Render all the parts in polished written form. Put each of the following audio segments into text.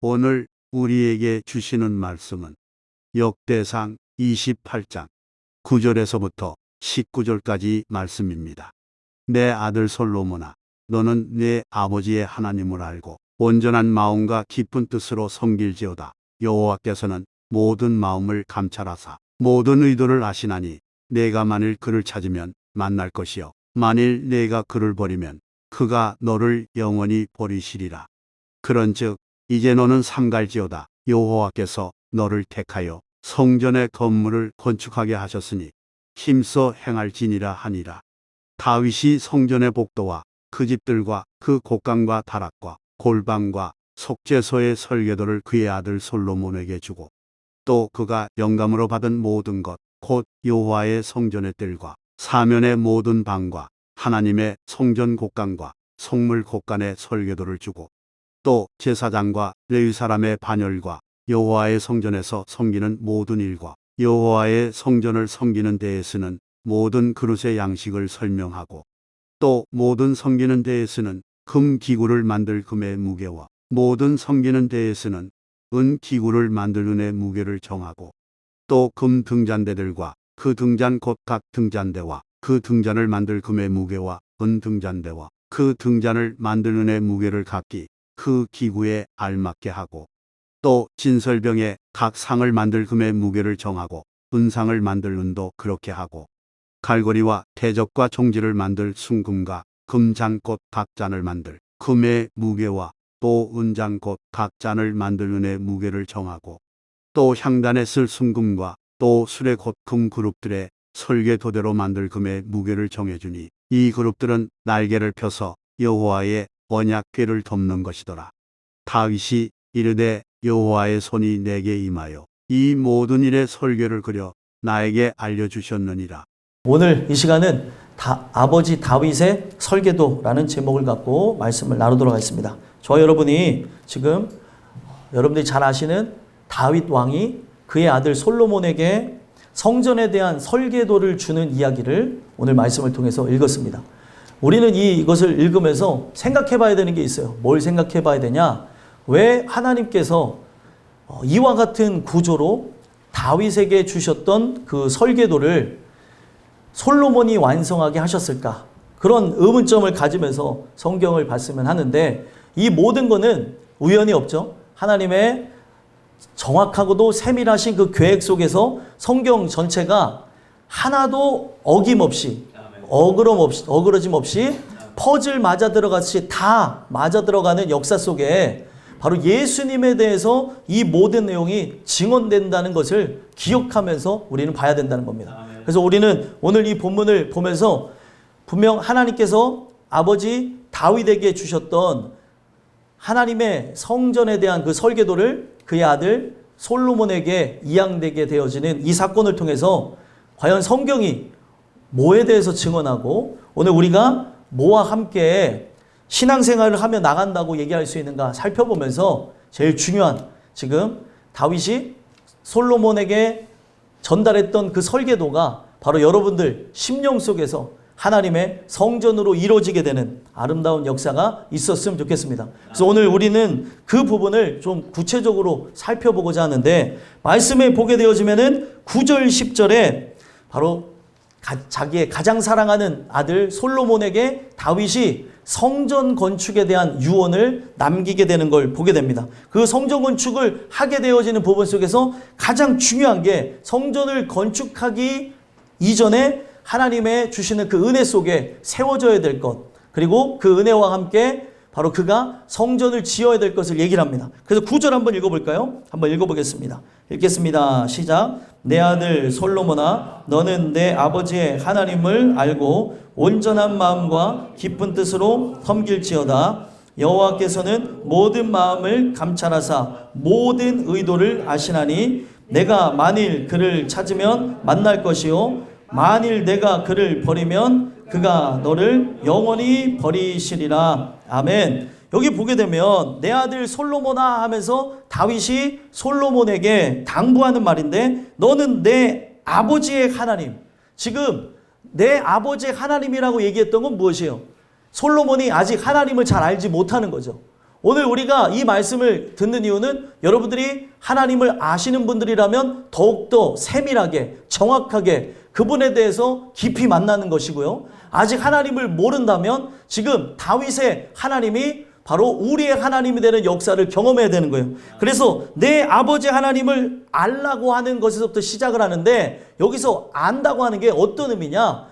오늘 우리에게 주시는 말씀은 역대상 28장 9절에서부터 19절까지 말씀입니다. 내 아들 솔로몬아, 너는 내 아버지의 하나님을 알고 온전한 마음과 깊은 뜻으로 섬길지어다. 여호와께서는 모든 마음을 감찰하사 모든 의도를 아시나니 내가 만일 그를 찾으면 만날 것이요 만일 내가 그를 버리면 그가 너를 영원히 버리시리라. 그런즉 이제 너는 삼갈지어다. 여호와께서 너를 택하여 성전의 건물을 건축하게 하셨으니 힘써 행할지니라 하니라. 다윗이 성전의 복도와 그 집들과 그 곡간과 다락과 골방과 속죄소의 설계도를 그의 아들 솔로몬에게 주고 또 그가 영감으로 받은 모든 것 곧 여호와의 성전의 뜰과 사면의 모든 방과 하나님의 성전 곡간과 성물 곡간의 설계도를 주고 또 제사장과 레위 사람의 반열과 여호와의 성전에서 섬기는 모든 일과 여호와의 성전을 섬기는 데에 쓰는 모든 그릇의 양식을 설명하고 또 모든 섬기는 데에 쓰는 금 기구를 만들 금의 무게와 모든 섬기는 데에 쓰는 은 기구를 만들 은의 무게를 정하고 또 금 등잔대들과 그 등잔 곧 각 등잔대와 그 등잔을 만들 금의 무게와 은 등잔대와 그 등잔을 만들 은의 무게를 각기 그 기구에 알맞게 하고 또 진설병에 각 상을 만들 금의 무게를 정하고 은상을 만들 은도 그렇게 하고 갈고리와 대접과 종지를 만들 순금과 금잔 곧 각 잔을 만들 금의 무게와 또 은잔 곧 각 잔을 만들 은의 무게를 정하고 또 향단에 쓸 순금과 또 수레 곧 금 그룹들의 설계도대로 만들 금의 무게를 정해주니 이 그룹들은 날개를 펴서 여호와의 언약궤를 덮는 것이더라. 다윗이 이르되 여호와의 손이 내게 임하여 이 모든 일의 설계를 그려 나에게 알려주셨느니라. 오늘 이 시간은 아버지 다윗의 설계도라는 제목을 갖고 말씀을 나누도록 하겠습니다. 저와 여러분이 지금 여러분들이 잘 아시는 다윗 왕이 그의 아들 솔로몬에게 성전에 대한 설계도를 주는 이야기를 오늘 말씀을 통해서 읽었습니다. 우리는 이것을 읽으면서 생각해 봐야 되는 게 있어요. 뭘 생각해 봐야 되냐? 왜 하나님께서 이와 같은 구조로 다윗에게 주셨던 그 설계도를 솔로몬이 완성하게 하셨을까? 그런 의문점을 가지면서 성경을 봤으면 하는데 이 모든 것은 우연이 없죠. 하나님의 정확하고도 세밀하신 그 계획 속에서 성경 전체가 하나도 어김없이 어그러짐 없이 퍼즐 맞아 들어가듯이 다 맞아 들어가는 역사 속에 바로 예수님에 대해서 이 모든 내용이 증언된다는 것을 기억하면서 우리는 봐야 된다는 겁니다. 그래서 우리는 오늘 이 본문을 보면서 분명 하나님께서 아버지 다윗에게 주셨던 하나님의 성전에 대한 그 설계도를 그의 아들 솔로몬에게 이양되게 되어지는 이 사건을 통해서 과연 성경이 뭐에 대해서 증언하고 오늘 우리가 뭐와 함께 신앙생활을 하며 나간다고 얘기할 수 있는가 살펴보면서 제일 중요한 지금 다윗이 솔로몬에게 전달했던 그 설계도가 바로 여러분들 심령 속에서 하나님의 성전으로 이루어지게 되는 아름다운 역사가 있었으면 좋겠습니다. 그래서 오늘 우리는 그 부분을 좀 구체적으로 살펴보고자 하는데 말씀에 보게 되어지면은 9절 10절에 바로 자기의 가장 사랑하는 아들 솔로몬에게 다윗이 성전 건축에 대한 유언을 남기게 되는 걸 보게 됩니다. 그 성전 건축을 하게 되어지는 부분 속에서 가장 중요한 게 성전을 건축하기 이전에 하나님의 주시는 그 은혜 속에 세워져야 될 것, 그리고 그 은혜와 함께 바로 그가 성전을 지어야 될 것을 얘기를 합니다. 그래서 9절 한번 읽어볼까요? 한번 읽어보겠습니다. 읽겠습니다. 시작. 내 아들 솔로몬아, 너는 내 아버지의 하나님을 알고 온전한 마음과 깊은 뜻으로 섬길지어다. 여호와께서는 모든 마음을 감찰하사 모든 의도를 아시나니 내가 만일 그를 찾으면 만날 것이요 만일 내가 그를 버리면 그가 너를 영원히 버리시리라. 아멘. 여기 보게 되면 내 아들 솔로몬아 하면서 다윗이 솔로몬에게 당부하는 말인데 너는 내 아버지의 하나님. 지금 내 아버지의 하나님이라고 얘기했던 건 무엇이에요? 솔로몬이 아직 하나님을 잘 알지 못하는 거죠. 오늘 우리가 이 말씀을 듣는 이유는 여러분들이 하나님을 아시는 분들이라면 더욱더 세밀하게 정확하게 그분에 대해서 깊이 만나는 것이고요. 아직 하나님을 모른다면 지금 다윗의 하나님이 바로 우리의 하나님이 되는 역사를 경험해야 되는 거예요. 그래서 내 아버지 하나님을 알라고 하는 것에서부터 시작을 하는데 여기서 안다고 하는 게 어떤 의미냐?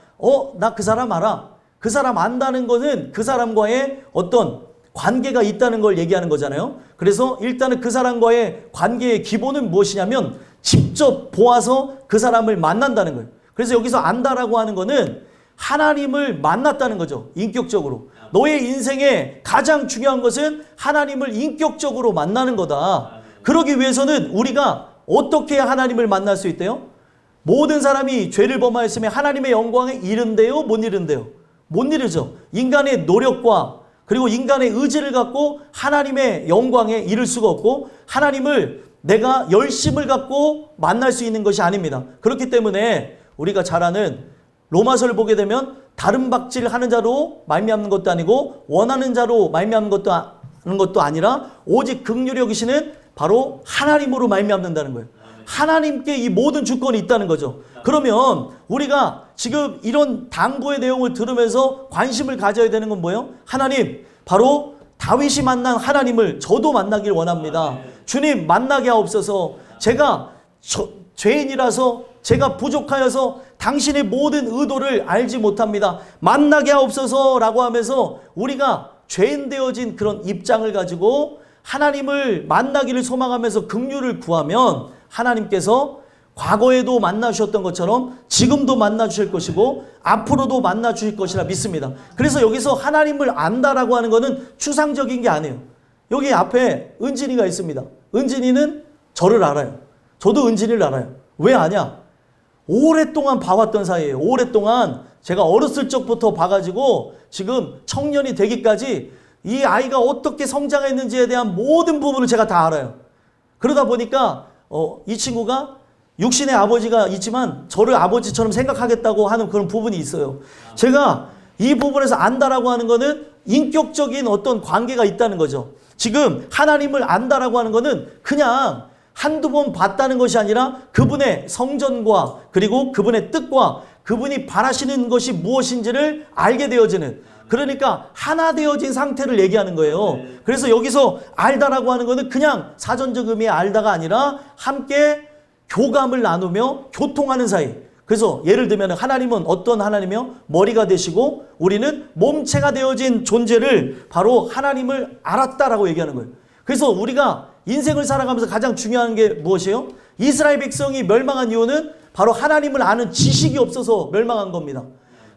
나 그 사람 알아. 그 사람 안다는 것은 그 사람과의 어떤 관계가 있다는 걸 얘기하는 거잖아요. 그래서 일단은 그 사람과의 관계의 기본은 무엇이냐면 직접 보아서 그 사람을 만난다는 거예요. 그래서 여기서 안다라고 하는 거는 하나님을 만났다는 거죠. 인격적으로. 너의 인생에 가장 중요한 것은 하나님을 인격적으로 만나는 거다. 그러기 위해서는 우리가 어떻게 하나님을 만날 수 있대요? 모든 사람이 죄를 범하였으면 하나님의 영광에 이른대요? 못 이른대요? 못 이르죠. 인간의 노력과 그리고 인간의 의지를 갖고 하나님의 영광에 이를 수가 없고 하나님을 내가 열심을 갖고 만날 수 있는 것이 아닙니다. 그렇기 때문에 우리가 잘 아는 로마서를 보게 되면 다른 박질하는 자로 말미암는 것도 아니고 원하는 자로 말미암는 것도 아니라 오직 긍휼히 여기시는 바로 하나님으로 말미암는다는 거예요. 하나님께 이 모든 주권이 있다는 거죠. 그러면 우리가 지금 이런 당부의 내용을 들으면서 관심을 가져야 되는 건 뭐예요? 하나님, 바로 다윗이 만난 하나님을 저도 만나길 원합니다. 주님 만나게 하옵소서. 제가 죄인이라서 제가 부족하여서 당신의 모든 의도를 알지 못합니다. 만나게 하옵소서 라고 하면서 우리가 죄인 되어진 그런 입장을 가지고 하나님을 만나기를 소망하면서 긍휼을 구하면 하나님께서 과거에도 만나주셨던 것처럼 지금도 만나주실 것이고 앞으로도 만나주실 것이라 믿습니다. 그래서 여기서 하나님을 안다라고 하는 것은 추상적인 게 아니에요. 여기 앞에 은진이가 있습니다. 은진이는 저를 알아요. 저도 은진이를 알아요. 왜 아냐? 오랫동안 봐왔던 사이예요. 오랫동안 제가 어렸을 적부터 봐가지고 지금 청년이 되기까지 이 아이가 어떻게 성장했는지에 대한 모든 부분을 제가 다 알아요. 그러다 보니까 이 친구가 육신의 아버지가 있지만 저를 아버지처럼 생각하겠다고 하는 그런 부분이 있어요. 제가 이 부분에서 안다라고 하는 거는 인격적인 어떤 관계가 있다는 거죠. 지금 하나님을 안다라고 하는 거는 그냥 한두 번 봤다는 것이 아니라 그분의 성전과 그리고 그분의 뜻과 그분이 바라시는 것이 무엇인지를 알게 되어지는, 그러니까 하나 되어진 상태를 얘기하는 거예요. 그래서 여기서 알다라고 하는 것은 그냥 사전적 의미의 알다가 아니라 함께 교감을 나누며 교통하는 사이. 그래서 예를 들면 하나님은 어떤 하나님이요? 머리가 되시고 우리는 몸체가 되어진 존재를 바로 하나님을 알았다라고 얘기하는 거예요. 그래서 우리가 인생을 살아가면서 가장 중요한 게 무엇이에요? 이스라엘 백성이 멸망한 이유는 바로 하나님을 아는 지식이 없어서 멸망한 겁니다.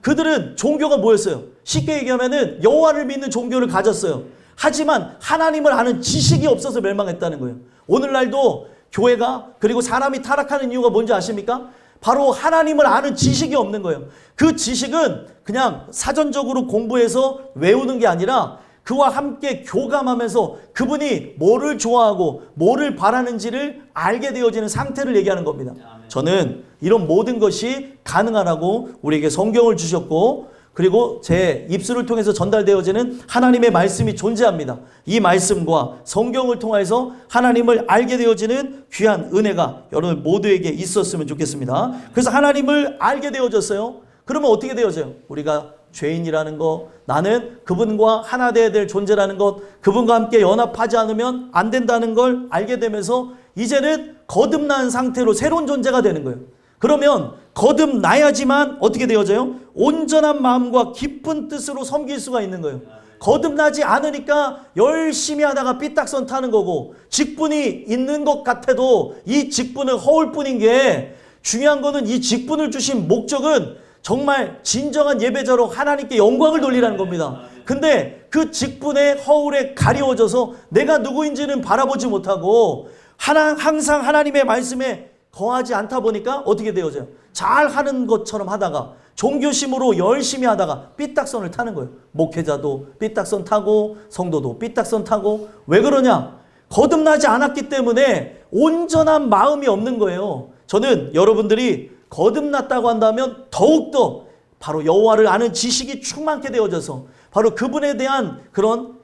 그들은 종교가 뭐였어요? 쉽게 얘기하면은 여호와를 믿는 종교를 가졌어요. 하지만 하나님을 아는 지식이 없어서 멸망했다는 거예요. 오늘날도 교회가 그리고 사람이 타락하는 이유가 뭔지 아십니까? 바로 하나님을 아는 지식이 없는 거예요. 그 지식은 그냥 사전적으로 공부해서 외우는 게 아니라 그와 함께 교감하면서 그분이 뭐를 좋아하고 뭐를 바라는지를 알게 되어지는 상태를 얘기하는 겁니다. 저는 이런 모든 것이 가능하라고 우리에게 성경을 주셨고 그리고 제 입술을 통해서 전달되어지는 하나님의 말씀이 존재합니다. 이 말씀과 성경을 통해서 하나님을 알게 되어지는 귀한 은혜가 여러분 모두에게 있었으면 좋겠습니다. 그래서 하나님을 알게 되어졌어요. 그러면 어떻게 되어져요? 우리가 죄인이라는 것, 나는 그분과 하나 되어야 될 존재라는 것, 그분과 함께 연합하지 않으면 안 된다는 걸 알게 되면서 이제는 거듭난 상태로 새로운 존재가 되는 거예요. 그러면 거듭나야지만 어떻게 되어져요? 온전한 마음과 깊은 뜻으로 섬길 수가 있는 거예요. 거듭나지 않으니까 열심히 하다가 삐딱선 타는 거고 직분이 있는 것 같아도 이 직분은 허울 뿐인 게, 중요한 거는 이 직분을 주신 목적은 정말 진정한 예배자로 하나님께 영광을 돌리라는 겁니다. 근데 그 직분의 허울에 가리워져서 내가 누구인지는 바라보지 못하고 항상 하나님의 말씀에 거하지 않다 보니까 어떻게 되어져요? 잘하는 것처럼 하다가 종교심으로 열심히 하다가 삐딱선을 타는 거예요. 목회자도 삐딱선 타고 성도도 삐딱선 타고. 왜 그러냐? 거듭나지 않았기 때문에 온전한 마음이 없는 거예요. 저는 여러분들이 거듭났다고 한다면 더욱더 바로 여호와를 아는 지식이 충만케 되어져서 바로 그분에 대한 그런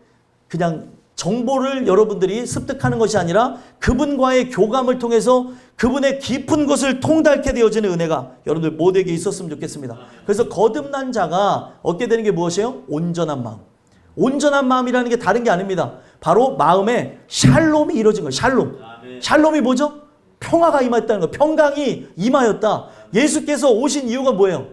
그냥 정보를 여러분들이 습득하는 것이 아니라 그분과의 교감을 통해서 그분의 깊은 것을 통달케 되어지는 은혜가 여러분들 모두에게 있었으면 좋겠습니다. 그래서 거듭난 자가 얻게 되는 게 무엇이에요? 온전한 마음. 온전한 마음이라는 게 다른 게 아닙니다. 바로 마음에 샬롬이 이루어진 거예요. 샬롬. 샬롬이 뭐죠? 평화가 임하였다는 거예요. 평강이 임하였다. 예수께서 오신 이유가 뭐예요?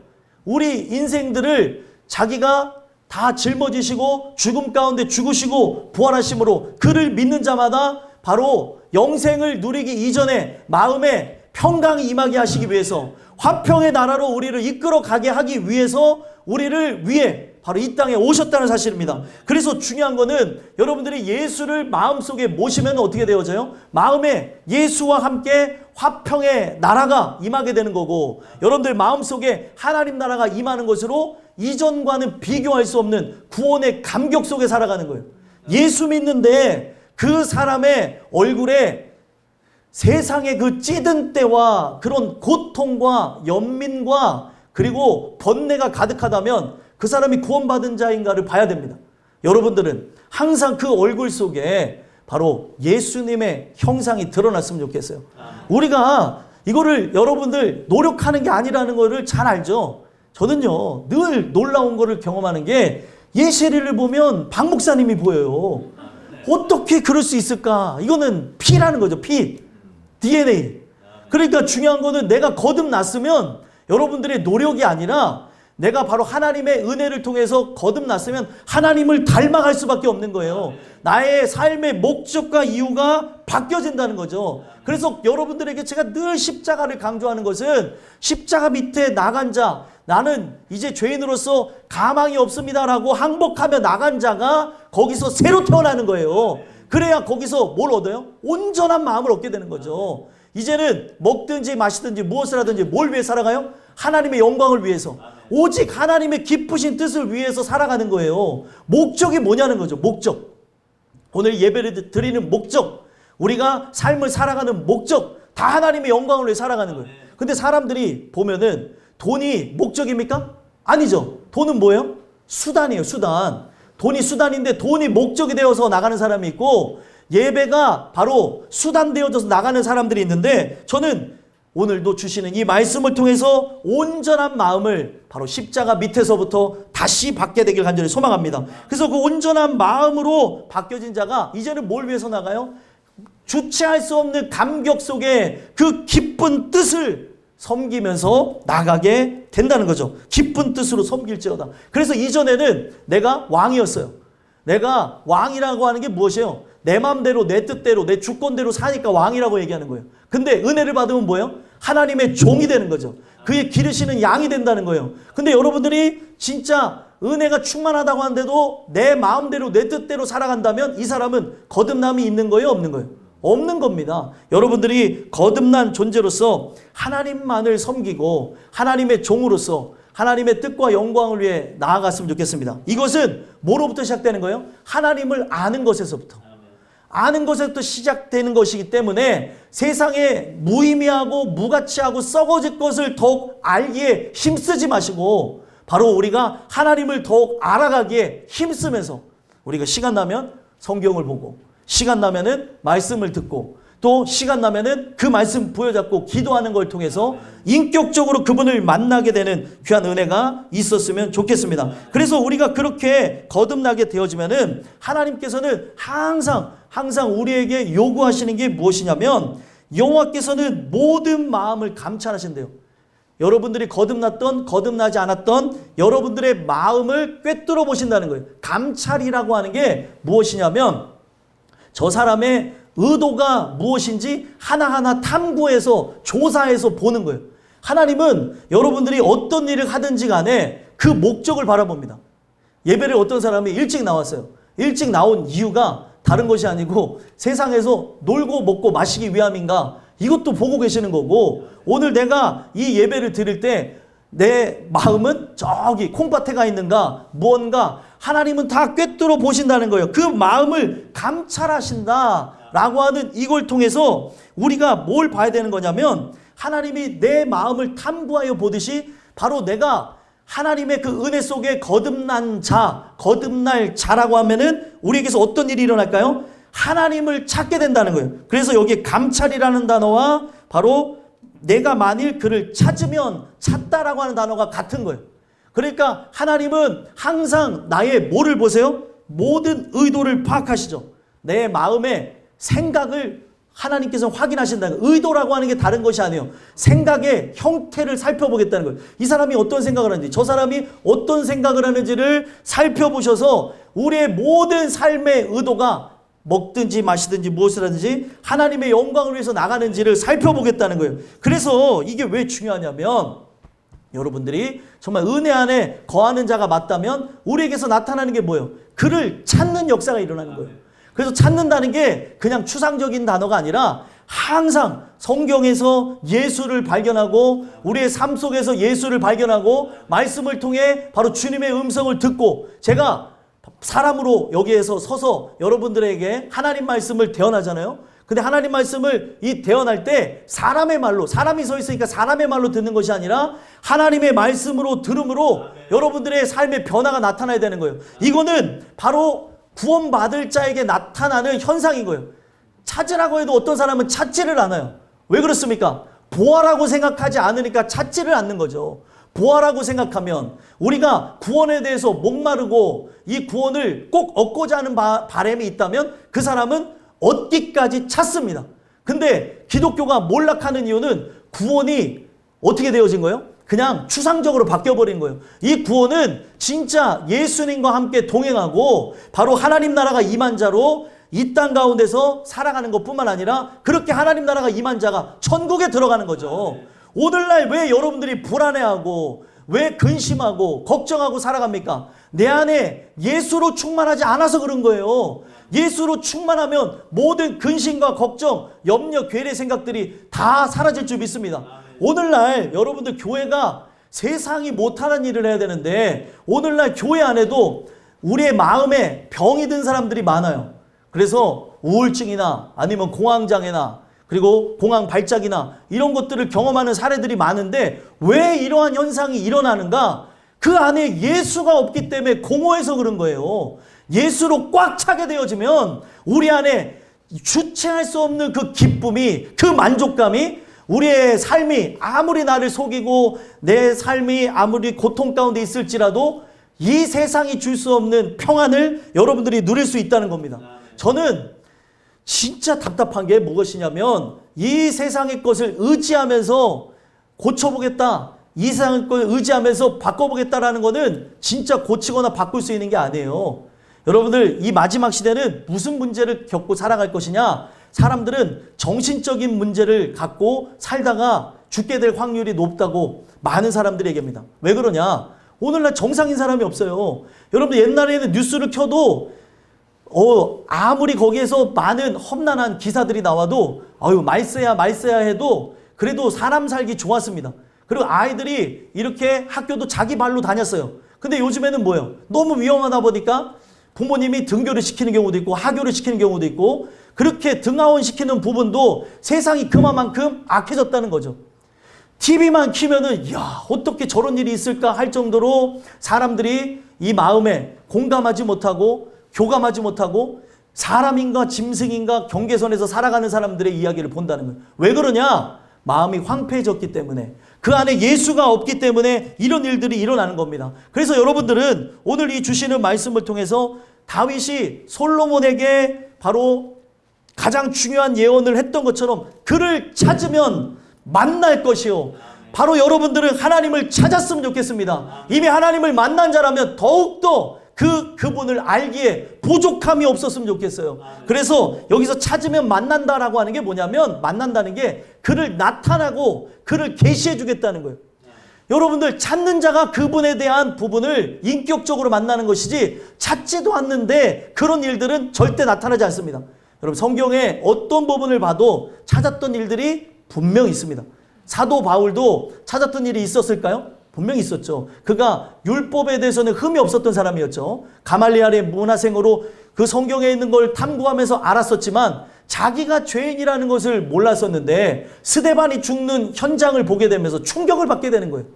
우리 인생들을 자기가 다 짊어지시고 죽음 가운데 죽으시고 부활하심으로 그를 믿는 자마다 바로 영생을 누리기 이전에 마음에 평강이 임하게 하시기 위해서 화평의 나라로 우리를 이끌어 가게 하기 위해서 우리를 위해 바로 이 땅에 오셨다는 사실입니다. 그래서 중요한 거는 여러분들이 예수를 마음속에 모시면 어떻게 되어져요? 마음에 예수와 함께 화평의 나라가 임하게 되는 거고 여러분들 마음속에 하나님 나라가 임하는 것으로 이전과는 비교할 수 없는 구원의 감격 속에 살아가는 거예요. 예수 믿는데 그 사람의 얼굴에 세상의 그 찌든 때와 그런 고통과 연민과 그리고 번뇌가 가득하다면 그 사람이 구원받은 자인가를 봐야 됩니다. 여러분들은 항상 그 얼굴 속에 바로 예수님의 형상이 드러났으면 좋겠어요. 우리가 이거를 여러분들 노력하는 게 아니라는 거를 잘 알죠. 저는요 늘 놀라운 거를 경험하는 게 예시를 보면 박 목사님이 보여요. 어떻게 그럴 수 있을까? 이거는 피라는 거죠. 피, DNA. 그러니까 중요한 거는 내가 거듭났으면 여러분들의 노력이 아니라 내가 바로 하나님의 은혜를 통해서 거듭났으면 하나님을 닮아갈 수밖에 없는 거예요. 나의 삶의 목적과 이유가 바뀌어진다는 거죠. 그래서 여러분들에게 제가 늘 십자가를 강조하는 것은 십자가 밑에 나간 자, 나는 이제 죄인으로서 가망이 없습니다라고 항복하며 나간 자가 거기서 새로 태어나는 거예요. 그래야 거기서 뭘 얻어요? 온전한 마음을 얻게 되는 거죠. 이제는 먹든지 마시든지 무엇을 하든지 뭘 위해 살아가요? 하나님의 영광을 위해서. 오직 하나님의 기쁘신 뜻을 위해서 살아가는 거예요. 목적이 뭐냐는 거죠. 목적. 오늘 예배를 드리는 목적. 우리가 삶을 살아가는 목적. 다 하나님의 영광을 위해 살아가는 거예요. 근데 사람들이 보면은 돈이 목적입니까? 아니죠. 돈은 뭐예요? 수단이에요. 수단. 돈이 수단인데 돈이 목적이 되어서 나가는 사람이 있고 예배가 바로 수단 되어져서 나가는 사람들이 있는데 저는 오늘도 주시는 이 말씀을 통해서 온전한 마음을 바로 십자가 밑에서부터 다시 받게 되길 간절히 소망합니다. 그래서 그 온전한 마음으로 바뀌어진 자가 이제는 뭘 위해서 나가요? 주체할 수 없는 감격 속에 그 기쁜 뜻을 섬기면서 나가게 된다는 거죠. 기쁜 뜻으로 섬길지어다. 그래서 이전에는 내가 왕이었어요. 내가 왕이라고 하는 게 무엇이에요? 내 마음대로 내 뜻대로 내 주권대로 사니까 왕이라고 얘기하는 거예요. 근데 은혜를 받으면 뭐예요? 하나님의 종이 되는 거죠. 그의 기르시는 양이 된다는 거예요. 근데 여러분들이 진짜 은혜가 충만하다고 하는데도 내 마음대로 내 뜻대로 살아간다면 이 사람은 거듭남이 있는 거예요? 없는 거예요? 없는 겁니다. 여러분들이 거듭난 존재로서 하나님만을 섬기고 하나님의 종으로서 하나님의 뜻과 영광을 위해 나아갔으면 좋겠습니다. 이것은 뭐로부터 시작되는 거예요? 하나님을 아는 것에서부터. 아는 것에서부터 시작되는 것이기 때문에 세상에 무의미하고 무가치하고 썩어질 것을 더욱 알기에 힘쓰지 마시고 바로 우리가 하나님을 더욱 알아가기에 힘쓰면서 우리가 시간 나면 성경을 보고 시간 나면은 말씀을 듣고 또 시간 나면은 그 말씀 부여잡고 기도하는 걸 통해서 인격적으로 그분을 만나게 되는 귀한 은혜가 있었으면 좋겠습니다. 그래서 우리가 그렇게 거듭나게 되어지면은 하나님께서는 항상 우리에게 요구하시는 게 무엇이냐면 여호와께서는 모든 마음을 감찰하신대요. 여러분들이 거듭났던 거듭나지 않았던 여러분들의 마음을 꿰뚫어 보신다는 거예요. 감찰이라고 하는 게 무엇이냐면 저 사람의 의도가 무엇인지 하나하나 탐구해서 조사해서 보는 거예요. 하나님은 여러분들이 어떤 일을 하든지 간에 그 목적을 바라봅니다. 예배를 어떤 사람이 일찍 나왔어요. 일찍 나온 이유가 다른 것이 아니고 세상에서 놀고 먹고 마시기 위함인가 이것도 보고 계시는 거고 오늘 내가 이 예배를 드릴 때 내 마음은 저기 콩밭에 가 있는가 무언가 하나님은 다 꿰뚫어 보신다는 거예요. 그 마음을 감찰하신다라고 하는 이걸 통해서 우리가 뭘 봐야 되는 거냐면 하나님이 내 마음을 탐구하여 보듯이 바로 내가 하나님의 그 은혜 속에 거듭난 자, 거듭날 자라고 하면은 우리에게서 어떤 일이 일어날까요? 하나님을 찾게 된다는 거예요. 그래서 여기 감찰이라는 단어와 바로 내가 만일 그를 찾으면 찾다라고 하는 단어가 같은 거예요. 그러니까 하나님은 항상 나의 뭐를 보세요? 모든 의도를 파악하시죠. 내 마음의 생각을 하나님께서 확인하신다는 거예요. 의도라고 하는 게 다른 것이 아니에요. 생각의 형태를 살펴보겠다는 거예요. 이 사람이 어떤 생각을 하는지, 저 사람이 어떤 생각을 하는지를 살펴보셔서 우리의 모든 삶의 의도가 먹든지 마시든지 무엇을 하든지 하나님의 영광을 위해서 나가는지를 살펴보겠다는 거예요. 그래서 이게 왜 중요하냐면 여러분들이 정말 은혜 안에 거하는 자가 맞다면 우리에게서 나타나는 게 뭐예요? 그를 찾는 역사가 일어나는 거예요. 그래서 찾는다는 게 그냥 추상적인 단어가 아니라 항상 성경에서 예수를 발견하고 우리의 삶 속에서 예수를 발견하고 말씀을 통해 바로 주님의 음성을 듣고 제가 사람으로 여기에서 서서 여러분들에게 하나님 말씀을 대언하잖아요. 근데 하나님 말씀을 이 대언할 때 사람의 말로, 사람이 서 있으니까 사람의 말로 듣는 것이 아니라 하나님의 말씀으로 들음으로 여러분들의 삶의 변화가 나타나야 되는 거예요. 이거는 바로 구원받을 자에게 나타나는 현상인 거예요. 찾으라고 해도 어떤 사람은 찾지를 않아요. 왜 그렇습니까? 보아라고 생각하지 않으니까 찾지를 않는 거죠. 보아라고 생각하면 우리가 구원에 대해서 목마르고 이 구원을 꼭 얻고자 하는 바람이 있다면 그 사람은 얻기까지 찾습니다. 근데 기독교가 몰락하는 이유는 구원이 어떻게 되어진 거예요? 그냥 추상적으로 바뀌어버린 거예요. 이 구원은 진짜 예수님과 함께 동행하고 바로 하나님 나라가 임한 자로 이 땅 가운데서 살아가는 것뿐만 아니라 그렇게 하나님 나라가 임한 자가 천국에 들어가는 거죠. 오늘날 왜 여러분들이 불안해하고 왜 근심하고 걱정하고 살아갑니까? 내 안에 예수로 충만하지 않아서 그런 거예요. 예수로 충만하면 모든 근심과 걱정, 염려, 괴뢰 생각들이 다 사라질 줄 믿습니다. 오늘날 여러분들 교회가 세상이 못하는 일을 해야 되는데 오늘날 교회 안에도 우리의 마음에 병이 든 사람들이 많아요. 그래서 우울증이나 아니면 공황장애나 그리고 공황 발작이나 이런 것들을 경험하는 사례들이 많은데 왜 이러한 현상이 일어나는가? 그 안에 예수가 없기 때문에 공허해서 그런 거예요. 예수로 꽉 차게 되어지면 우리 안에 주체할 수 없는 그 기쁨이, 그 만족감이 우리의 삶이 아무리 나를 속이고 내 삶이 아무리 고통 가운데 있을지라도 이 세상이 줄 수 없는 평안을 여러분들이 누릴 수 있다는 겁니다. 저는 진짜 답답한 게 무엇이냐면 이 세상의 것을 의지하면서 고쳐보겠다, 이 세상의 것을 의지하면서 바꿔보겠다라는 거는 진짜 고치거나 바꿀 수 있는 게 아니에요. 여러분들 이 마지막 시대는 무슨 문제를 겪고 살아갈 것이냐? 사람들은 정신적인 문제를 갖고 살다가 죽게 될 확률이 높다고 많은 사람들이 얘기합니다. 왜 그러냐? 오늘날 정상인 사람이 없어요. 여러분들 옛날에는 뉴스를 켜도 아무리 거기에서 많은 험난한 기사들이 나와도 말세야 해도 그래도 사람 살기 좋았습니다. 그리고 아이들이 이렇게 학교도 자기 발로 다녔어요. 근데 요즘에는 뭐예요? 너무 위험하다 보니까 부모님이 등교를 시키는 경우도 있고 하교를 시키는 경우도 있고 그렇게 등하원 시키는 부분도 세상이 그만큼 악해졌다는 거죠. TV만 키면은 야 어떻게 저런 일이 있을까 할 정도로 사람들이 이 마음에 공감하지 못하고 교감하지 못하고 사람인가 짐승인가 경계선에서 살아가는 사람들의 이야기를 본다는 거예요. 왜 그러냐? 마음이 황폐해졌기 때문에, 그 안에 예수가 없기 때문에 이런 일들이 일어나는 겁니다. 그래서 여러분들은 오늘 이 주시는 말씀을 통해서 다윗이 솔로몬에게 바로 가장 중요한 예언을 했던 것처럼 그를 찾으면 만날 것이요. 바로 여러분들은 하나님을 찾았으면 좋겠습니다. 이미 하나님을 만난 자라면 더욱더 그분을 알기에 부족함이 없었으면 좋겠어요. 그래서 여기서 찾으면 만난다라고 하는 게 뭐냐면 만난다는 게 그를 나타나고 그를 계시해 주겠다는 거예요. 여러분들 찾는 자가 그분에 대한 부분을 인격적으로 만나는 것이지 찾지도 않는데 그런 일들은 절대 나타나지 않습니다. 여러분 성경에 어떤 부분을 봐도 찾았던 일들이 분명히 있습니다. 사도 바울도 찾았던 일이 있었을까요? 분명히 있었죠. 그가 율법에 대해서는 흠이 없었던 사람이었죠. 가말리엘의 문화생으로 그 성경에 있는 걸 탐구하면서 알았었지만 자기가 죄인이라는 것을 몰랐었는데 스데반이 죽는 현장을 보게 되면서 충격을 받게 되는 거예요.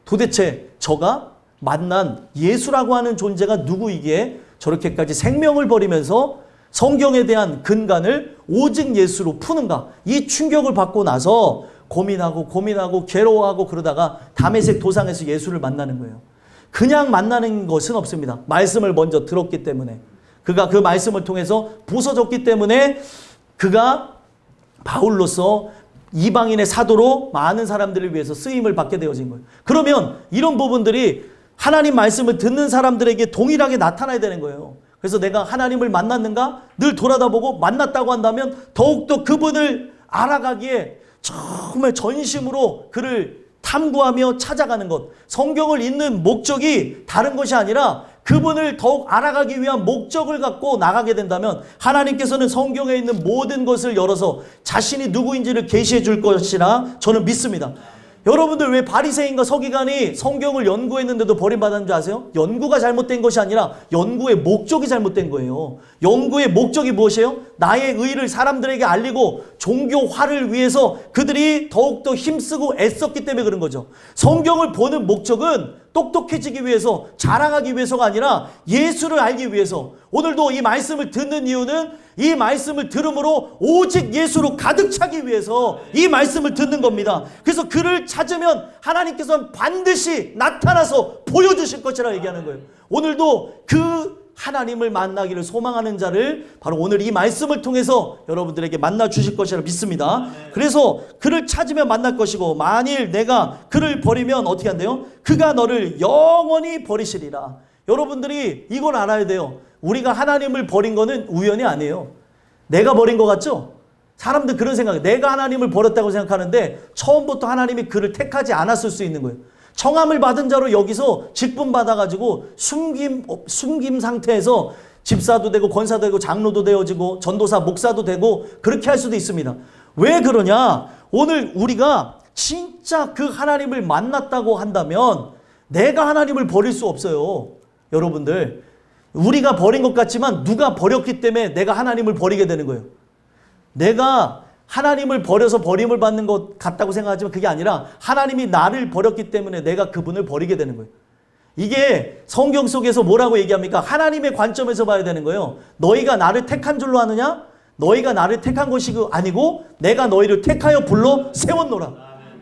도대체 저가 만난 예수라고 하는 존재가 누구이기에 저렇게까지 생명을 버리면서 성경에 대한 근간을 오직 예수로 푸는가? 이 충격을 받고 나서 고민하고 괴로워하고 그러다가 다메섹 도상에서 예수를 만나는 거예요. 그냥 만나는 것은 없습니다. 말씀을 먼저 들었기 때문에, 그가 그 말씀을 통해서 부서졌기 때문에 그가 바울로서 이방인의 사도로 많은 사람들을 위해서 쓰임을 받게 되어진 거예요. 그러면 이런 부분들이 하나님 말씀을 듣는 사람들에게 동일하게 나타나야 되는 거예요. 그래서 내가 하나님을 만났는가? 늘 돌아다보고 만났다고 한다면 더욱더 그분을 알아가기에 정말 전심으로 그를 탐구하며 찾아가는 것. 성경을 읽는 목적이 다른 것이 아니라 그분을 더욱 알아가기 위한 목적을 갖고 나가게 된다면 하나님께서는 성경에 있는 모든 것을 열어서 자신이 누구인지를 계시해 줄 것이라 저는 믿습니다. 여러분들 왜 바리새인과 서기관이 성경을 연구했는데도 버림받았는 줄 아세요? 연구가 잘못된 것이 아니라 연구의 목적이 잘못된 거예요. 연구의 목적이 무엇이에요? 나의 의를 사람들에게 알리고 종교화를 위해서 그들이 더욱더 힘쓰고 애썼기 때문에 그런 거죠. 성경을 보는 목적은 똑똑해지기 위해서, 자랑하기 위해서가 아니라 예수를 알기 위해서. 오늘도 이 말씀을 듣는 이유는 이 말씀을 들음으로 오직 예수로 가득 차기 위해서 이 말씀을 듣는 겁니다. 그래서 그를 찾으면 하나님께서는 반드시 나타나서 보여주실 것이라 얘기하는 거예요. 오늘도 그 하나님을 만나기를 소망하는 자를 바로 오늘 이 말씀을 통해서 여러분들에게 만나 주실 것이라 믿습니다. 그래서 그를 찾으면 만날 것이고 만일 내가 그를 버리면 어떻게 한대요? 그가 너를 영원히 버리시리라. 여러분들이 이걸 알아야 돼요. 우리가 하나님을 버린 거는 우연이 아니에요. 내가 버린 것 같죠? 사람들 그런 생각이에요. 내가 하나님을 버렸다고 생각하는데 처음부터 하나님이 그를 택하지 않았을 수 있는 거예요. 청함을 받은 자로 여기서 직분 받아가지고 숨김 상태에서 집사도 되고 권사도 되고 장로도 되어지고 전도사 목사도 되고 그렇게 할 수도 있습니다. 왜 그러냐? 오늘 우리가 진짜 그 하나님을 만났다고 한다면 내가 하나님을 버릴 수 없어요. 여러분들 우리가 버린 것 같지만 누가 버렸기 때문에 내가 하나님을 버리게 되는 거예요. 내가 하나님을 버려서 버림을 받는 것 같다고 생각하지만 그게 아니라 하나님이 나를 버렸기 때문에 내가 그분을 버리게 되는 거예요. 이게 성경 속에서 뭐라고 얘기합니까? 하나님의 관점에서 봐야 되는 거예요. 너희가 나를 택한 줄로 아느냐? 너희가 나를 택한 것이 아니고 내가 너희를 택하여 불러 세웠노라.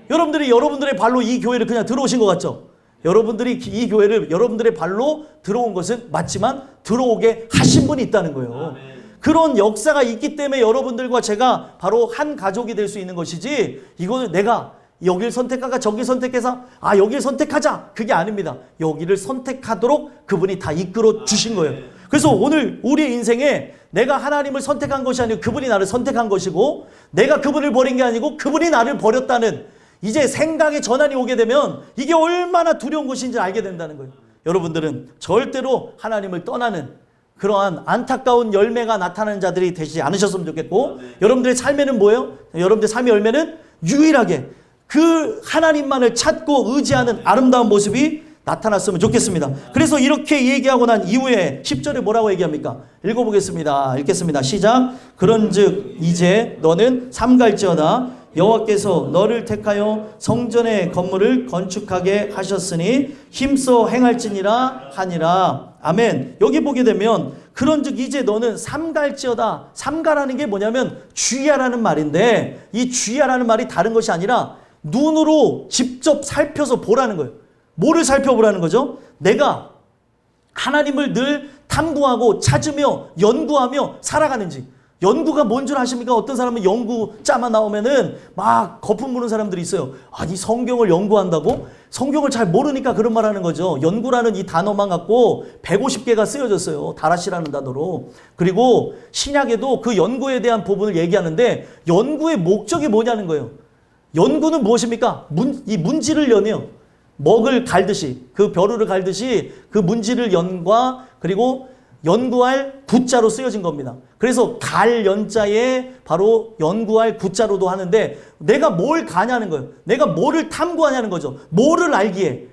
여러분들이 여러분들의 발로 이 교회를 그냥 들어오신 것 같죠? 여러분들이 이 교회를 여러분들의 발로 들어온 것은 맞지만 들어오게 하신 분이 있다는 거예요. 그런 역사가 있기 때문에 여러분들과 제가 바로 한 가족이 될 수 있는 것이지 이거는 내가 여길 선택하가 저길 선택해서 여길 선택하자 그게 아닙니다. 여기를 선택하도록 그분이 다 이끌어 주신 거예요. 그래서 오늘 우리의 인생에 내가 하나님을 선택한 것이 아니고 그분이 나를 선택한 것이고 내가 그분을 버린 게 아니고 그분이 나를 버렸다는 이제 생각의 전환이 오게 되면 이게 얼마나 두려운 것인지 알게 된다는 거예요. 여러분들은 절대로 하나님을 떠나는 그러한 안타까운 열매가 나타나는 자들이 되시지 않으셨으면 좋겠고 여러분들의 삶에는 뭐예요? 여러분들의 삶의 열매는 유일하게 그 하나님만을 찾고 의지하는 아름다운 모습이 나타났으면 좋겠습니다. 그래서 이렇게 얘기하고 난 이후에 10절에 뭐라고 얘기합니까? 읽어보겠습니다. 읽겠습니다. 시작. 그런즉 이제 너는 삼갈지어다 여호와께서 너를 택하여 성전의 건물을 건축하게 하셨으니 힘써 행할지니라 하니라. 아멘. 여기 보게 되면 그런즉 이제 너는 삼갈지어다. 삼가라는 게 뭐냐면 주의하라는 말인데 이 주의하라는 말이 다른 것이 아니라 눈으로 직접 살펴서 보라는 거예요. 뭐를 살펴보라는 거죠? 내가 하나님을 늘 탐구하고 찾으며 연구하며 살아가는지. 연구가 뭔 줄 아십니까? 어떤 사람은 연구자만 나오면은 막 거품 부는 사람들이 있어요. 아니 성경을 연구한다고? 성경을 잘 모르니까 그런 말 하는 거죠. 연구라는 이 단어만 갖고 150개가 쓰여졌어요. 다라시라는 단어로. 그리고 신약에도 그 연구에 대한 부분을 얘기하는데 연구의 목적이 뭐냐는 거예요. 연구는 무엇입니까? 이 문지를 연해요. 먹을 갈듯이 그 벼루를 갈듯이 그 문지를 연과 그리고 연구할 구자로 쓰여진 겁니다. 그래서 갈 연자에 바로 연구할 구자로도 하는데 내가 뭘 가냐는 거예요. 내가 뭐를 탐구하냐는 거죠. 뭐를 알기에.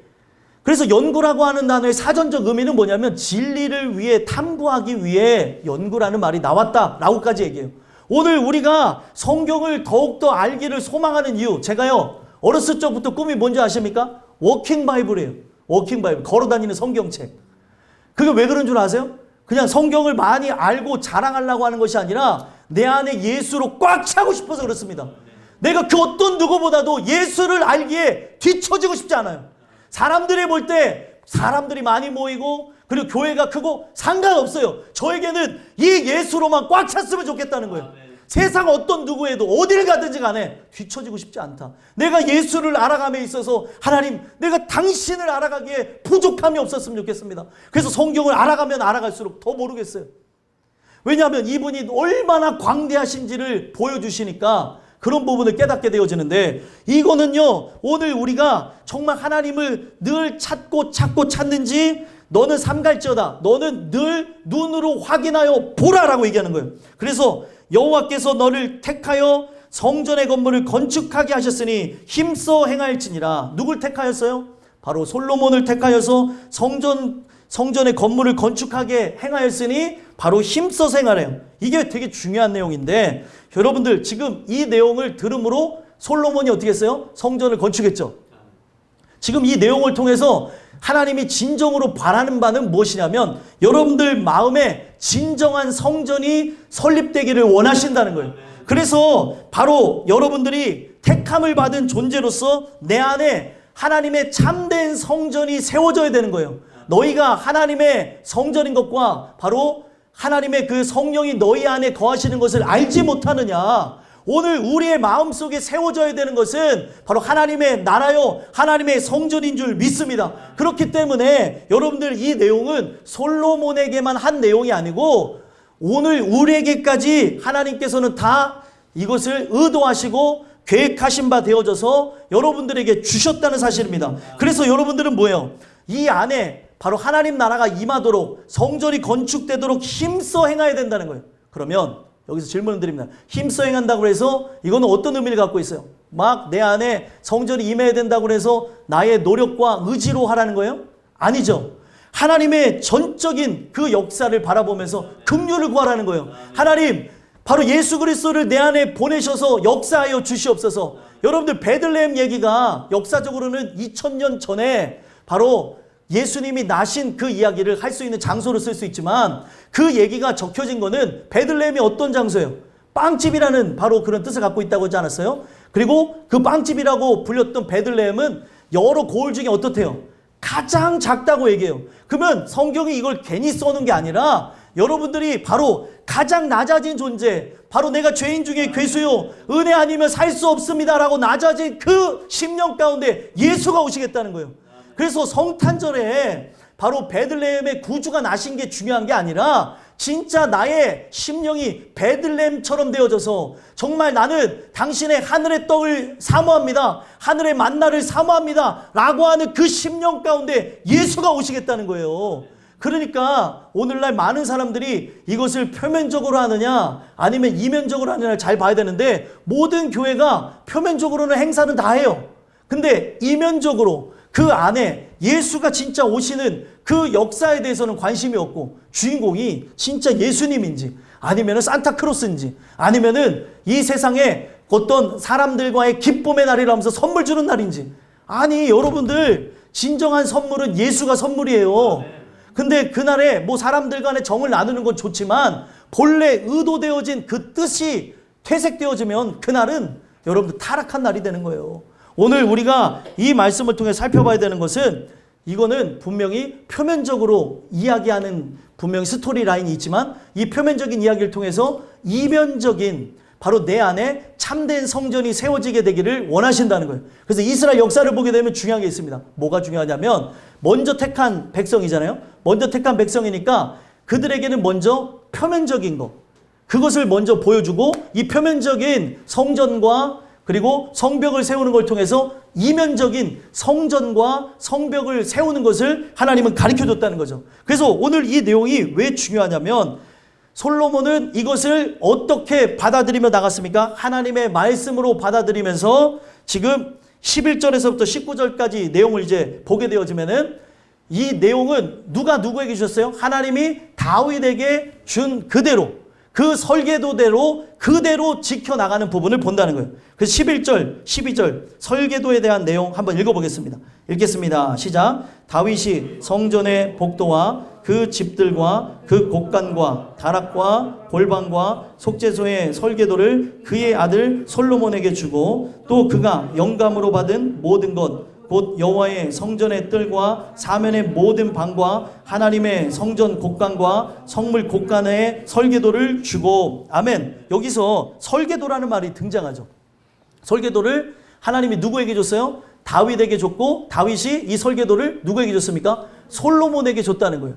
그래서 연구라고 하는 단어의 사전적 의미는 뭐냐면 진리를 위해 탐구하기 위해 연구라는 말이 나왔다라고까지 얘기해요. 오늘 우리가 성경을 더욱더 알기를 소망하는 이유 제가요 어렸을 적부터 꿈이 뭔지 아십니까? 워킹 바이블이에요. 워킹 바이블, 걸어다니는 성경책. 그게 왜 그런 줄 아세요? 그냥 성경을 많이 알고 자랑하려고 하는 것이 아니라 내 안에 예수로 꽉 차고 싶어서 그렇습니다. 내가 그 어떤 누구보다도 예수를 알기에 뒤처지고 싶지 않아요. 사람들이 볼 때 사람들이 많이 모이고 그리고 교회가 크고 상관없어요. 저에게는 이 예수로만 꽉 찼으면 좋겠다는 거예요. 세상 어떤 누구에도 어딜 가든지 간에 뒤처지고 싶지 않다. 내가 예수를 알아감에 있어서 하나님, 내가 당신을 알아가기에 부족함이 없었으면 좋겠습니다. 그래서 성경을 알아가면 알아갈수록 더 모르겠어요. 왜냐하면 이분이 얼마나 광대하신지를 보여주시니까 그런 부분을 깨닫게 되어지는데, 이거는요, 오늘 우리가 정말 하나님을 늘 찾고 찾는지 너는 삼갈지어다. 너는 늘 눈으로 확인하여 보라라고 얘기하는 거예요. 그래서 여호와께서 너를 택하여 성전의 건물을 건축하게 하셨으니 힘써 행할지니라. 누굴 택하였어요? 바로 솔로몬을 택하여서 성전의 건물을 건축하게 행하였으니 바로 힘써서 행하래요. 이게 되게 중요한 내용인데, 여러분들 지금 이 내용을 들음으로 솔로몬이 어떻게 했어요? 성전을 건축했죠. 지금 이 내용을 통해서 하나님이 진정으로 바라는 바는 무엇이냐면 여러분들 마음에 진정한 성전이 설립되기를 원하신다는 거예요. 그래서 바로 여러분들이 택함을 받은 존재로서 내 안에 하나님의 참된 성전이 세워져야 되는 거예요. 너희가 하나님의 성전인 것과 바로 하나님의 그 성령이 너희 안에 거하시는 것을 알지 못하느냐. 오늘 우리의 마음속에 세워져야 되는 것은 바로 하나님의 나라요, 하나님의 성전인 줄 믿습니다. 그렇기 때문에 여러분들 이 내용은 솔로몬에게만 한 내용이 아니고 오늘 우리에게까지 하나님께서는 다 이것을 의도하시고 계획하신 바 되어져서 여러분들에게 주셨다는 사실입니다. 그래서 여러분들은 뭐예요? 이 안에 바로 하나님 나라가 임하도록 성전이 건축되도록 힘써 행해야 된다는 거예요. 그러면 여기서 질문을 드립니다. 힘써 행한다고 해서 이거는 어떤 의미를 갖고 있어요? 막 내 안에 성전이 임해야 된다고 해서 나의 노력과 의지로 하라는 거예요? 아니죠. 하나님의 전적인 그 역사를 바라보면서 긍휼을 구하라는 거예요. 하나님, 바로 예수 그리스도를 내 안에 보내셔서 역사하여 주시옵소서. 여러분들 베들레헴 얘기가 역사적으로는 2000년 전에 바로 예수님이 나신 그 이야기를 할 수 있는 장소로 쓸 수 있지만 그 얘기가 적혀진 거는 베들레헴이 어떤 장소예요? 빵집이라는 바로 그런 뜻을 갖고 있다고 하지 않았어요? 그리고 그 빵집이라고 불렸던 베들레헴은 여러 고을 중에 어떻대요? 가장 작다고 얘기해요. 그러면 성경이 이걸 괜히 써놓은 게 아니라 여러분들이 바로 가장 낮아진 존재, 바로 내가 죄인 중에 괴수요, 은혜 아니면 살 수 없습니다 라고 낮아진 그 심령 가운데 예수가 오시겠다는 거예요. 그래서 성탄절에 바로 베들레헴의 구주가 나신 게 중요한 게 아니라 진짜 나의 심령이 베들레헴처럼 되어져서 정말 나는 당신의 하늘의 떡을 사모합니다, 하늘의 만나를 사모합니다 라고 하는 그 심령 가운데 예수가 오시겠다는 거예요. 그러니까 오늘날 많은 사람들이 이것을 표면적으로 하느냐 아니면 이면적으로 하느냐를 잘 봐야 되는데, 모든 교회가 표면적으로는 행사는 다 해요. 근데 이면적으로 그 안에 예수가 진짜 오시는 그 역사에 대해서는 관심이 없고, 주인공이 진짜 예수님인지 아니면 산타크로스인지 아니면은 이 세상에 어떤 사람들과의 기쁨의 날이라면서 선물 주는 날인지, 아니 여러분들 진정한 선물은 예수가 선물이에요. 근데 그날에 뭐 사람들 간에 정을 나누는 건 좋지만 본래 의도되어진 그 뜻이 퇴색되어지면 그날은 여러분들 타락한 날이 되는 거예요. 오늘 우리가 이 말씀을 통해 살펴봐야 되는 것은, 이거는 분명히 표면적으로 이야기하는 분명히 스토리 라인이 있지만 이 표면적인 이야기를 통해서 이면적인 바로 내 안에 참된 성전이 세워지게 되기를 원하신다는 거예요. 그래서 이스라엘 역사를 보게 되면 중요한 게 있습니다. 뭐가 중요하냐면 먼저 택한 백성이잖아요. 먼저 택한 백성이니까 그들에게는 먼저 표면적인 거, 그것을 먼저 보여주고 이 표면적인 성전과 그리고 성벽을 세우는 걸 통해서 이면적인 성전과 성벽을 세우는 것을 하나님은 가르쳐줬다는 거죠. 그래서 오늘 이 내용이 왜 중요하냐면 솔로몬은 이것을 어떻게 받아들이며 나갔습니까? 하나님의 말씀으로 받아들이면서 지금 11절에서부터 19절까지 내용을 이제 보게 되어지면은 이 내용은 누가 누구에게 주셨어요? 하나님이 다윗에게 준 그대로 그 설계도대로 그대로 지켜나가는 부분을 본다는 거예요. 그래서 11절, 12절 설계도에 대한 내용 한번 읽어보겠습니다. 읽겠습니다. 시작. 다윗이 성전의 복도와 그 집들과 그 곡간과 다락과 골방과 속죄소의 설계도를 그의 아들 솔로몬에게 주고 또 그가 영감으로 받은 모든 것 곧 여호와의 성전의 뜰과 사면의 모든 방과 하나님의 성전 곡간과 성물 곡간의 설계도를 주고 아멘. 여기서 설계도라는 말이 등장하죠. 설계도를 하나님이 누구에게 줬어요? 다윗에게 줬고 다윗이 이 설계도를 누구에게 줬습니까? 솔로몬에게 줬다는 거예요.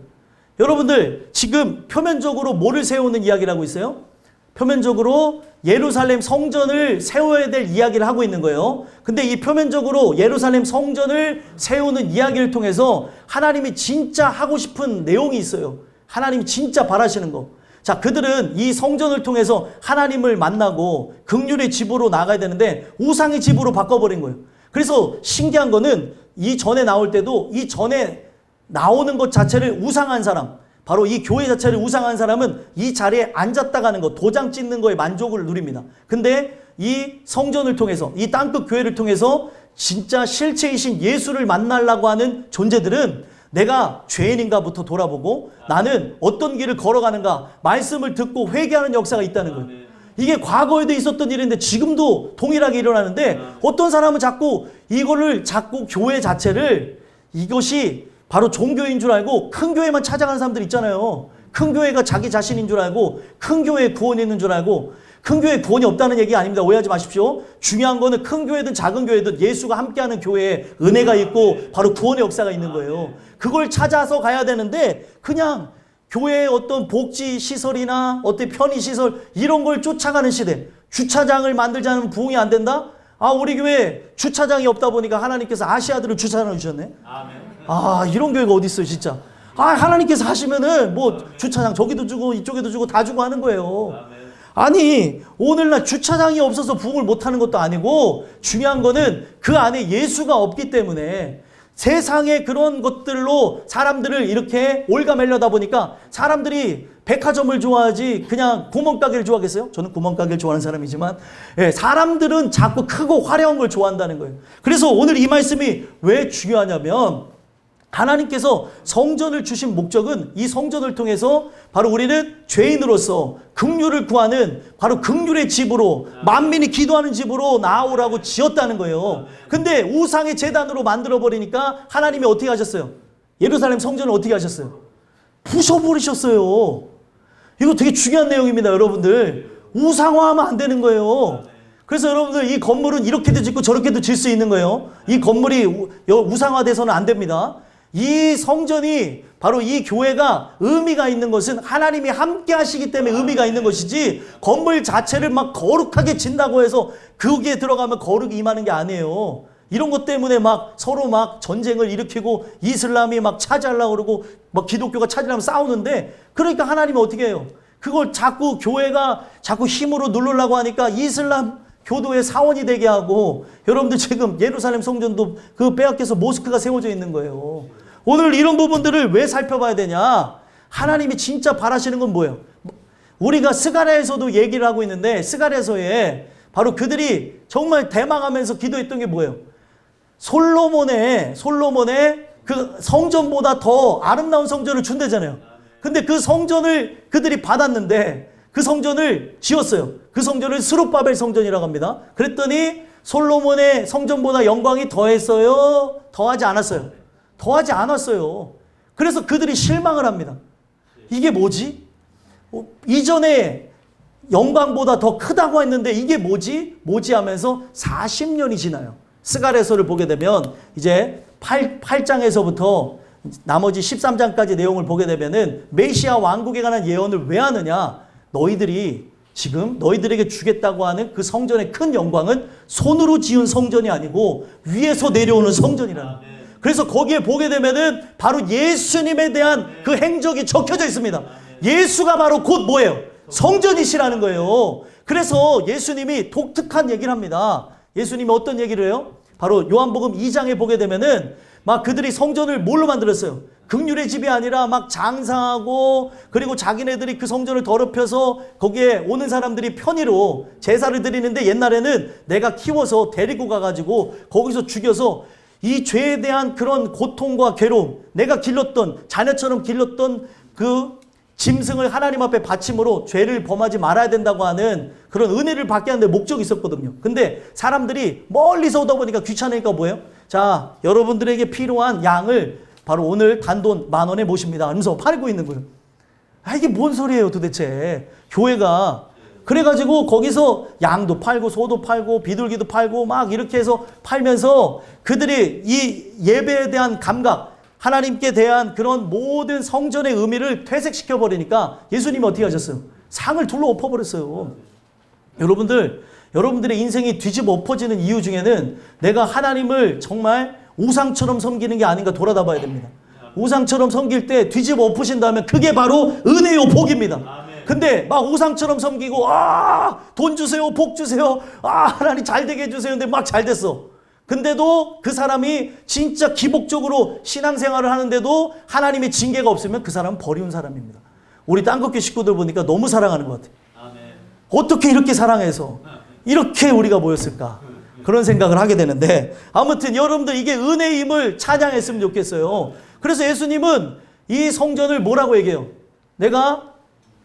여러분들 지금 표면적으로 뭐를 세우는 이야기를 하고 있어요? 표면적으로 예루살렘 성전을 세워야 될 이야기를 하고 있는 거예요. 근데 이 표면적으로 예루살렘 성전을 세우는 이야기를 통해서 하나님이 진짜 하고 싶은 내용이 있어요. 하나님이 진짜 바라시는 거. 자, 그들은 이 성전을 통해서 하나님을 만나고 긍휼의 집으로 나가야 되는데 우상의 집으로 바꿔버린 거예요. 그래서 신기한 거는 이 전에 나올 때도 이 전에 나오는 것 자체를 우상한 사람, 바로 이 교회 자체를 우상한 사람은 이 자리에 앉았다 가는 것, 도장 찍는 거에 만족을 누립니다. 근데 이 성전을 통해서, 이 땅끝 교회를 통해서 진짜 실체이신 예수를 만나려고 하는 존재들은 내가 죄인인가부터 돌아보고 나는 어떤 길을 걸어가는가 말씀을 듣고 회개하는 역사가 있다는 거예요. 이게 과거에도 있었던 일인데 지금도 동일하게 일어나는데 어떤 사람은 자꾸 이거를 자꾸 교회 자체를 이것이 바로 종교인 줄 알고 큰 교회만 찾아가는 사람들 있잖아요. 큰 교회가 자기 자신인 줄 알고 큰 교회에 구원이 있는 줄 알고 큰 교회에 구원이 없다는 얘기 아닙니다. 오해하지 마십시오. 중요한 거는 큰 교회든 작은 교회든 예수가 함께하는 교회에 은혜가 있고 바로 구원의 역사가 있는 거예요. 그걸 찾아서 가야 되는데 그냥 교회의 어떤 복지시설이나 어떤 편의시설 이런 걸 쫓아가는 시대. 주차장을 만들자는 부흥이 안 된다? 아, 우리 교회 주차장이 없다 보니까 하나님께서 아시아들을 주차장을 주셨네. 아, 이런 교회가 어디 있어요, 진짜. 아, 하나님께서 하시면은 뭐 주차장 저기도 주고 이쪽에도 주고 다 주고 하는 거예요. 아니, 오늘날 주차장이 없어서 부흥을 못 하는 것도 아니고 중요한 거는 그 안에 예수가 없기 때문에 세상의 그런 것들로 사람들을 이렇게 올가매려다 보니까 사람들이 백화점을 좋아하지 그냥 구멍가게를 좋아하겠어요? 저는 구멍가게를 좋아하는 사람이지만 사람들은 자꾸 크고 화려한 걸 좋아한다는 거예요. 그래서 오늘 이 말씀이 왜 중요하냐면 하나님께서 성전을 주신 목적은 이 성전을 통해서 바로 우리는 죄인으로서 긍휼을 구하는 바로 긍휼의 집으로 만민이 기도하는 집으로 나아오라고 지었다는 거예요. 근데 우상의 제단으로 만들어버리니까 하나님이 어떻게 하셨어요? 예루살렘 성전을 어떻게 하셨어요? 부숴버리셨어요. 이거 되게 중요한 내용입니다, 여러분들. 우상화하면 안 되는 거예요. 그래서 여러분들 이 건물은 이렇게도 짓고 저렇게도 질 수 있는 거예요. 이 건물이 우상화돼서는 안 됩니다. 이 성전이 바로 이 교회가 의미가 있는 것은 하나님이 함께 하시기 때문에 의미가 있는 것이지 건물 자체를 막 거룩하게 짓는다고 해서 거기에 들어가면 거룩이 임하는 게 아니에요. 이런 것 때문에 막 서로 막 전쟁을 일으키고 이슬람이 막 차지하려고 그러고 막 기독교가 차지하려면 싸우는데 그러니까 하나님이 어떻게 해요? 그걸 자꾸 교회가 자꾸 힘으로 누르려고 하니까 이슬람 교도의 사원이 되게 하고 여러분들 지금 예루살렘 성전도 그 빼앗겨서 모스크가 세워져 있는 거예요. 오늘 이런 부분들을 왜 살펴봐야 되냐? 하나님이 진짜 바라시는 건 뭐예요? 우리가 스가랴에서도 얘기를 하고 있는데 스가랴서에 바로 그들이 정말 대망하면서 기도했던 게 뭐예요? 솔로몬의 그 성전보다 더 아름다운 성전을 준대잖아요. 근데 그 성전을 그들이 받았는데 그 성전을 지었어요. 그 성전을 스룹바벨 성전이라고 합니다. 그랬더니 솔로몬의 성전보다 영광이 더했어요? 더하지 않았어요? 더하지 않았어요. 그래서 그들이 실망을 합니다. 이게 뭐지? 이전에 영광보다 더 크다고 했는데 이게 뭐지? 뭐지 하면서 40년이 지나요. 스가랴서를 보게 되면 이제 8장에서부터 나머지 13장까지 내용을 보게 되면은 메시아 왕국에 관한 예언을 왜 하느냐? 너희들이 지금 너희들에게 주겠다고 하는 그 성전의 큰 영광은 손으로 지은 성전이 아니고 위에서 내려오는 성전이라는 거예요. 그래서 거기에 보게 되면은 바로 예수님에 대한 그 행적이 적혀져 있습니다. 예수가 바로 곧 뭐예요? 성전이시라는 거예요. 그래서 예수님이 독특한 얘기를 합니다. 예수님이 어떤 얘기를 해요? 바로 요한복음 2장에 보게 되면은 막 그들이 성전을 뭘로 만들었어요? 긍휼의 집이 아니라 막 장사하고 그리고 자기네들이 그 성전을 더럽혀서 거기에 오는 사람들이 편의로 제사를 드리는데 옛날에는 내가 키워서 데리고 가가지고 거기서 죽여서 이 죄에 대한 그런 고통과 괴로움, 내가 길렀던 자녀처럼 길렀던 그 짐승을 하나님 앞에 바침으로 죄를 범하지 말아야 된다고 하는 그런 은혜를 받게 하는데 목적이 있었거든요. 근데 사람들이 멀리서 오다 보니까 귀찮으니까 뭐예요? 자, 여러분들에게 필요한 양을 바로 오늘 단돈 10,000원에 모십니다 하면서 팔고 있는 거예요. 아, 이게 뭔 소리예요 도대체. 교회가 그래가지고 거기서 양도 팔고 소도 팔고 비둘기도 팔고 막 이렇게 해서 팔면서 그들이 이 예배에 대한 감각, 하나님께 대한 그런 모든 성전의 의미를 퇴색시켜 버리니까 예수님이 어떻게 하셨어요? 상을 둘러 엎어버렸어요. 여러분들의 인생이 뒤집어 엎어지는 이유 중에는 내가 하나님을 정말 우상처럼 섬기는 게 아닌가 돌아다 봐야 됩니다. 우상처럼 섬길 때 뒤집어 엎으신다면 그게 바로 은혜요 복입니다. 근데 막 우상처럼 섬기고 돈 주세요, 복 주세요, 하나님 잘 되게 해주세요. 근데 막 잘 됐어. 근데도 그 사람이 진짜 기복적으로 신앙생활을 하는데도 하나님의 징계가 없으면 그 사람은 버리운 사람입니다. 우리 땅끝교 식구들 보니까 너무 사랑하는 것 같아요. 어떻게 이렇게 사랑해서 이렇게 우리가 모였을까? 그런 생각을 하게 되는데 아무튼 여러분들 이게 은혜임을 찬양했으면 좋겠어요. 그래서 예수님은 이 성전을 뭐라고 얘기해요? 내가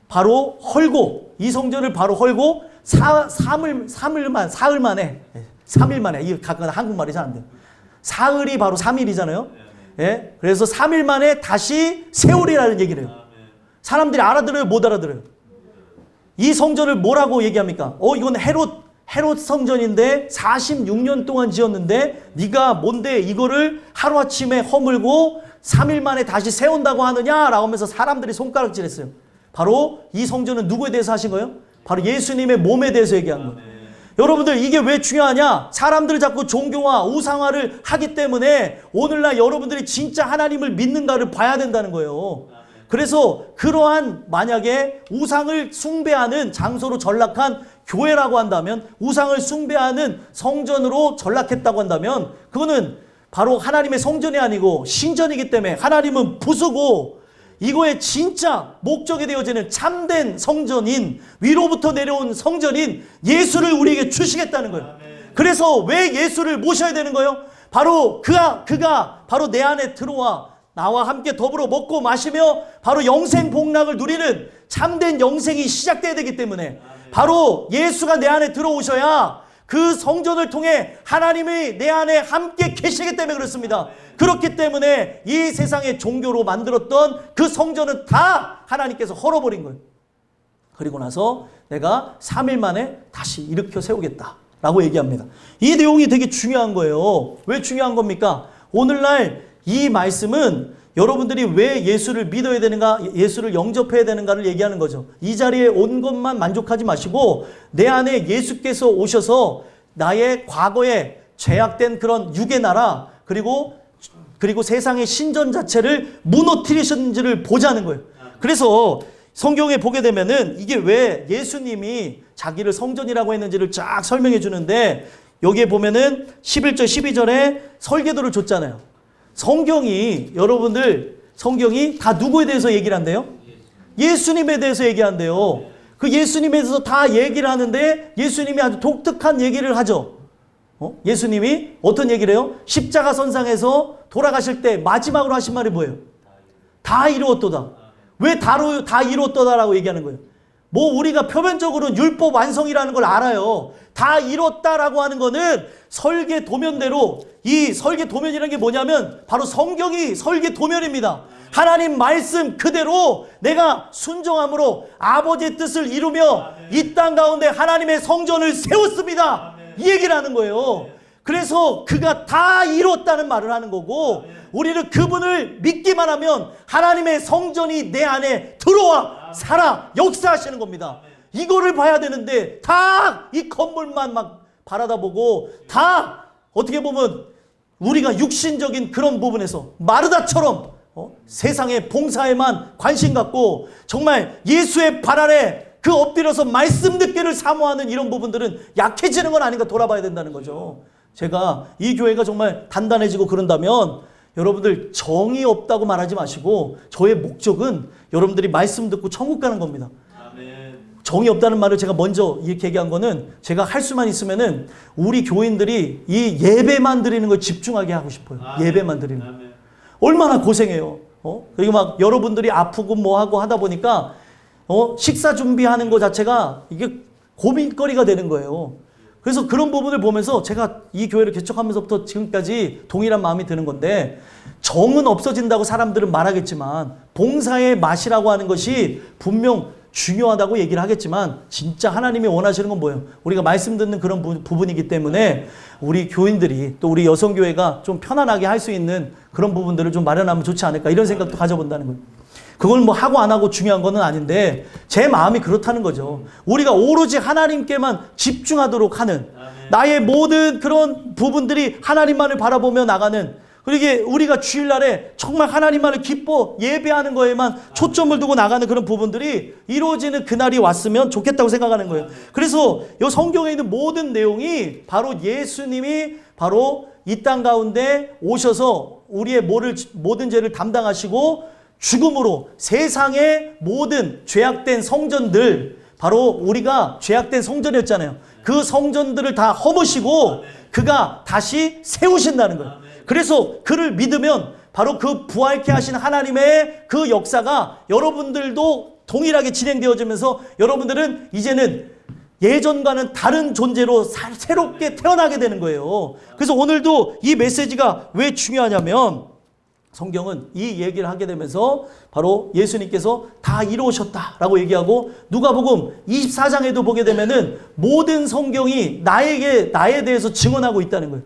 바로 헐고 이 성전을 바로 헐고 사흘 만에 3일 만에 이 가끔 한국말이 잘 안 돼요. 사흘이 바로 3일이잖아요. 예? 그래서 3일 만에 다시 세우리라는 얘기를 해요. 사람들이 알아들어요? 못 알아들어요? 이 성전을 뭐라고 얘기합니까? 이건 헤롯 성전인데 46년 동안 지었는데 네가 뭔데 이거를 하루아침에 허물고 3일 만에 다시 세운다고 하느냐라고 하면서 사람들이 손가락질했어요. 바로 이 성전은 누구에 대해서 하신 거예요? 바로 예수님의 몸에 대해서 얘기한 거예요. 여러분들 이게 왜 중요하냐? 사람들이 자꾸 종교와 우상화를 하기 때문에 오늘날 여러분들이 진짜 하나님을 믿는가를 봐야 된다는 거예요. 그래서 그러한 만약에 우상을 숭배하는 장소로 전락한 교회라고 한다면 우상을 숭배하는 성전으로 전락했다고 한다면 그거는 바로 하나님의 성전이 아니고 신전이기 때문에 하나님은 부수고 이거의 진짜 목적이 되어지는 참된 성전인 위로부터 내려온 성전인 예수를 우리에게 주시겠다는 거예요. 그래서 왜 예수를 모셔야 되는 거예요? 바로 그가 바로 내 안에 들어와 나와 함께 더불어 먹고 마시며 바로 영생 복락을 누리는 참된 영생이 시작돼야 되기 때문에 바로 예수가 내 안에 들어오셔야 그 성전을 통해 하나님이 내 안에 함께 계시기 때문에 그렇습니다. 그렇기 때문에 이 세상의 종교로 만들었던 그 성전은 다 하나님께서 헐어버린 거예요. 그리고 나서 내가 3일 만에 다시 일으켜 세우겠다라고 얘기합니다. 이 내용이 되게 중요한 거예요. 왜 중요한 겁니까? 오늘날 이 말씀은 여러분들이 왜 예수를 믿어야 되는가, 예수를 영접해야 되는가를 얘기하는 거죠. 이 자리에 온 것만 만족하지 마시고 내 안에 예수께서 오셔서 나의 과거에 죄악된 그런 육의 나라 그리고 세상의 신전 자체를 무너뜨리셨는지를 보자는 거예요. 그래서 성경에 보게 되면은 이게 왜 예수님이 자기를 성전이라고 했는지를 쫙 설명해 주는데 여기에 보면은 11절 12절에 설계도를 줬잖아요. 성경이 다 누구에 대해서 얘기를 한대요? 예수님에 대해서 얘기한대요. 그 예수님에 대해서 다 얘기를 하는데 예수님이 아주 독특한 얘기를 하죠. 예수님이 어떤 얘기를 해요? 십자가 선상에서 돌아가실 때 마지막으로 하신 말이 뭐예요? 다 이루었도다. 왜 다 이루었도다라고 얘기하는 거예요? 뭐 우리가 표면적으로는 율법 완성이라는 걸 알아요. 다 이뤘다라고 하는 거는 설계 도면대로 이 설계 도면이라는 게 뭐냐면 바로 성경이 설계 도면입니다. 하나님 말씀 그대로 내가 순종함으로 아버지의 뜻을 이루며 이 땅 가운데 하나님의 성전을 세웠습니다. 이 얘기를 하는 거예요. 그래서 그가 다 이뤘다는 말을 하는 거고 우리는 그분을 믿기만 하면 하나님의 성전이 내 안에 들어와 살아 역사하시는 겁니다. 이거를 봐야 되는데 다 이 건물만 막 바라다보고 다 어떻게 보면 우리가 육신적인 그런 부분에서 마르다처럼 세상의 봉사에만 관심 갖고 정말 예수의 발 아래 그 엎드려서 말씀 듣기를 사모하는 이런 부분들은 약해지는 건 아닌가 돌아봐야 된다는 거죠. 제가 이 교회가 정말 단단해지고 그런다면 여러분들 정이 없다고 말하지 마시고 저의 목적은 여러분들이 말씀 듣고 천국 가는 겁니다. 정이 없다는 말을 제가 먼저 이렇게 얘기한 거는 제가 할 수만 있으면은 우리 교인들이 이 예배만 드리는 걸 집중하게 하고 싶어요. 예배만 드리는 거. 얼마나 고생해요. 그리고 막 여러분들이 아프고 뭐 하고 하다 보니까 식사 준비하는 거 자체가 이게 고민거리가 되는 거예요. 그래서 그런 부분을 보면서 제가 이 교회를 개척하면서부터 지금까지 동일한 마음이 드는 건데, 정은 없어진다고 사람들은 말하겠지만 봉사의 맛이라고 하는 것이 분명 중요하다고 얘기를 하겠지만 진짜 하나님이 원하시는 건 뭐예요? 우리가 말씀 듣는 그런 부분이기 때문에 우리 교인들이 또 우리 여성교회가 좀 편안하게 할 수 있는 그런 부분들을 좀 마련하면 좋지 않을까, 이런 생각도 가져본다는 거예요. 그걸 뭐 하고 안 하고 중요한 거는 아닌데 제 마음이 그렇다는 거죠. 우리가 오로지 하나님께만 집중하도록 하는, 나의 모든 그런 부분들이 하나님만을 바라보며 나가는, 그리고 우리가 주일날에 정말 하나님만을 기뻐 예배하는 거에만 초점을 두고 나가는 그런 부분들이 이루어지는 그날이 왔으면 좋겠다고 생각하는 거예요. 그래서 이 성경에 있는 모든 내용이 바로 예수님이 바로 이 땅 가운데 오셔서 우리의 모든 죄를 담당하시고 죽음으로 세상의 모든 죄악된 성전들, 바로 우리가 죄악된 성전이었잖아요. 그 성전들을 다 허무시고 그가 다시 세우신다는 거예요. 그래서 그를 믿으면 바로 그 부활케 하신 하나님의 그 역사가 여러분들도 동일하게 진행되어지면서 여러분들은 이제는 예전과는 다른 존재로 새롭게 태어나게 되는 거예요. 그래서 오늘도 이 메시지가 왜 중요하냐면, 성경은 이 얘기를 하게 되면서 바로 예수님께서 다 이루셨다라고 얘기하고, 누가복음 24장에도 보게 되면은 모든 성경이 나에 대해서 증언하고 있다는 거예요.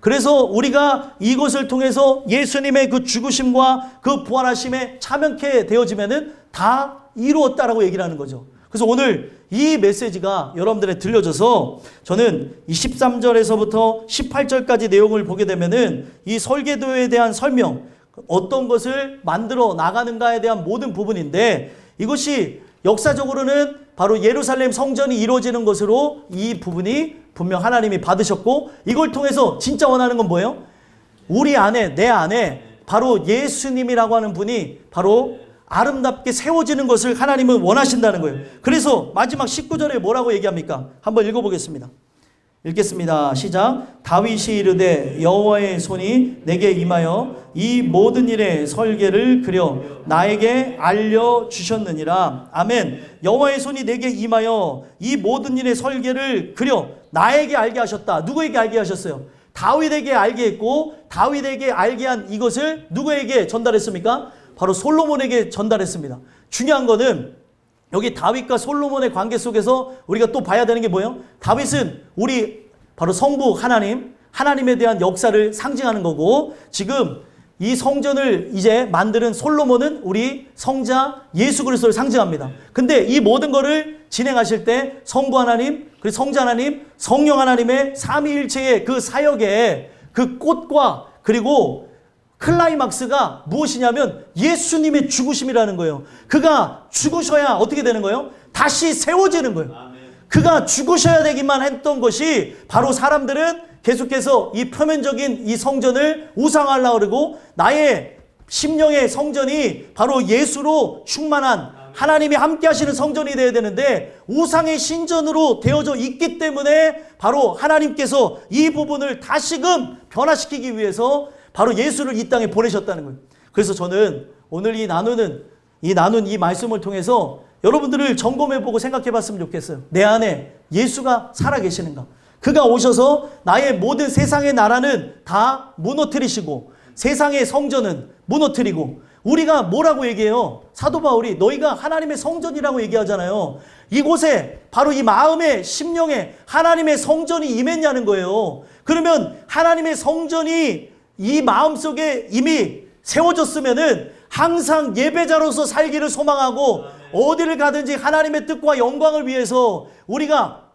그래서 우리가 이것을 통해서 예수님의 그 죽으심과 그 부활하심에 참여케 되어지면은 다 이루었다라고 얘기를 하는 거죠. 그래서 오늘 이 메시지가 여러분들에 들려져서 저는 이 13절에서부터 18절까지 내용을 보게 되면은 이 설계도에 대한 설명, 어떤 것을 만들어 나가는가에 대한 모든 부분인데, 이것이 역사적으로는 바로 예루살렘 성전이 이루어지는 것으로 이 부분이 분명 하나님이 받으셨고, 이걸 통해서 진짜 원하는 건 뭐예요? 우리 안에, 내 안에 바로 예수님이라고 하는 분이 바로 아름답게 세워지는 것을 하나님은 원하신다는 거예요. 그래서 마지막 19절에 뭐라고 얘기합니까? 한번 읽어보겠습니다. 읽겠습니다. 시작. 다윗이 이르되 여호와의 손이 내게 임하여 이 모든 일의 설계를 그려 나에게 알려주셨느니라. 아멘. 여호와의 손이 내게 임하여 이 모든 일의 설계를 그려 나에게 알게 하셨다. 누구에게 알게 하셨어요? 다윗에게 알게 했고, 다윗에게 알게 한 이것을 누구에게 전달했습니까? 바로 솔로몬에게 전달했습니다. 중요한 거는 여기 다윗과 솔로몬의 관계 속에서 우리가 또 봐야 되는 게 뭐예요? 다윗은 우리 바로 성부 하나님에 대한 역사를 상징하는 거고, 지금 이 성전을 이제 만드는 솔로몬은 우리 성자 예수 그리스도를 상징합니다. 근데 이 모든 거를 진행하실 때 성부 하나님, 그리고 성자 하나님, 성령 하나님의 삼위일체의 그 사역에 그 꽃과 그리고 클라이막스가 무엇이냐면 예수님의 죽으심이라는 거예요. 그가 죽으셔야 어떻게 되는 거예요? 다시 세워지는 거예요. 그가 죽으셔야 되기만 했던 것이, 바로 사람들은 계속해서 이 표면적인 이 성전을 우상하려고 그러고, 나의 심령의 성전이 바로 예수로 충만한 하나님이 함께 하시는 성전이 되어야 되는데 우상의 신전으로 되어져 있기 때문에 바로 하나님께서 이 부분을 다시금 변화시키기 위해서 바로 예수를 이 땅에 보내셨다는 거예요. 그래서 저는 오늘 나눈 이 말씀을 통해서 여러분들을 점검해보고 생각해봤으면 좋겠어요. 내 안에 예수가 살아계시는가? 그가 오셔서 나의 모든 세상의 나라는 다 무너뜨리시고 세상의 성전은 무너뜨리고, 우리가 뭐라고 얘기해요? 사도 바울이 너희가 하나님의 성전이라고 얘기하잖아요. 이곳에 바로 이 마음의 심령에 하나님의 성전이 임했냐는 거예요. 그러면 하나님의 성전이 이 마음속에 이미 세워졌으면은 항상 예배자로서 살기를 소망하고 어디를 가든지 하나님의 뜻과 영광을 위해서 우리가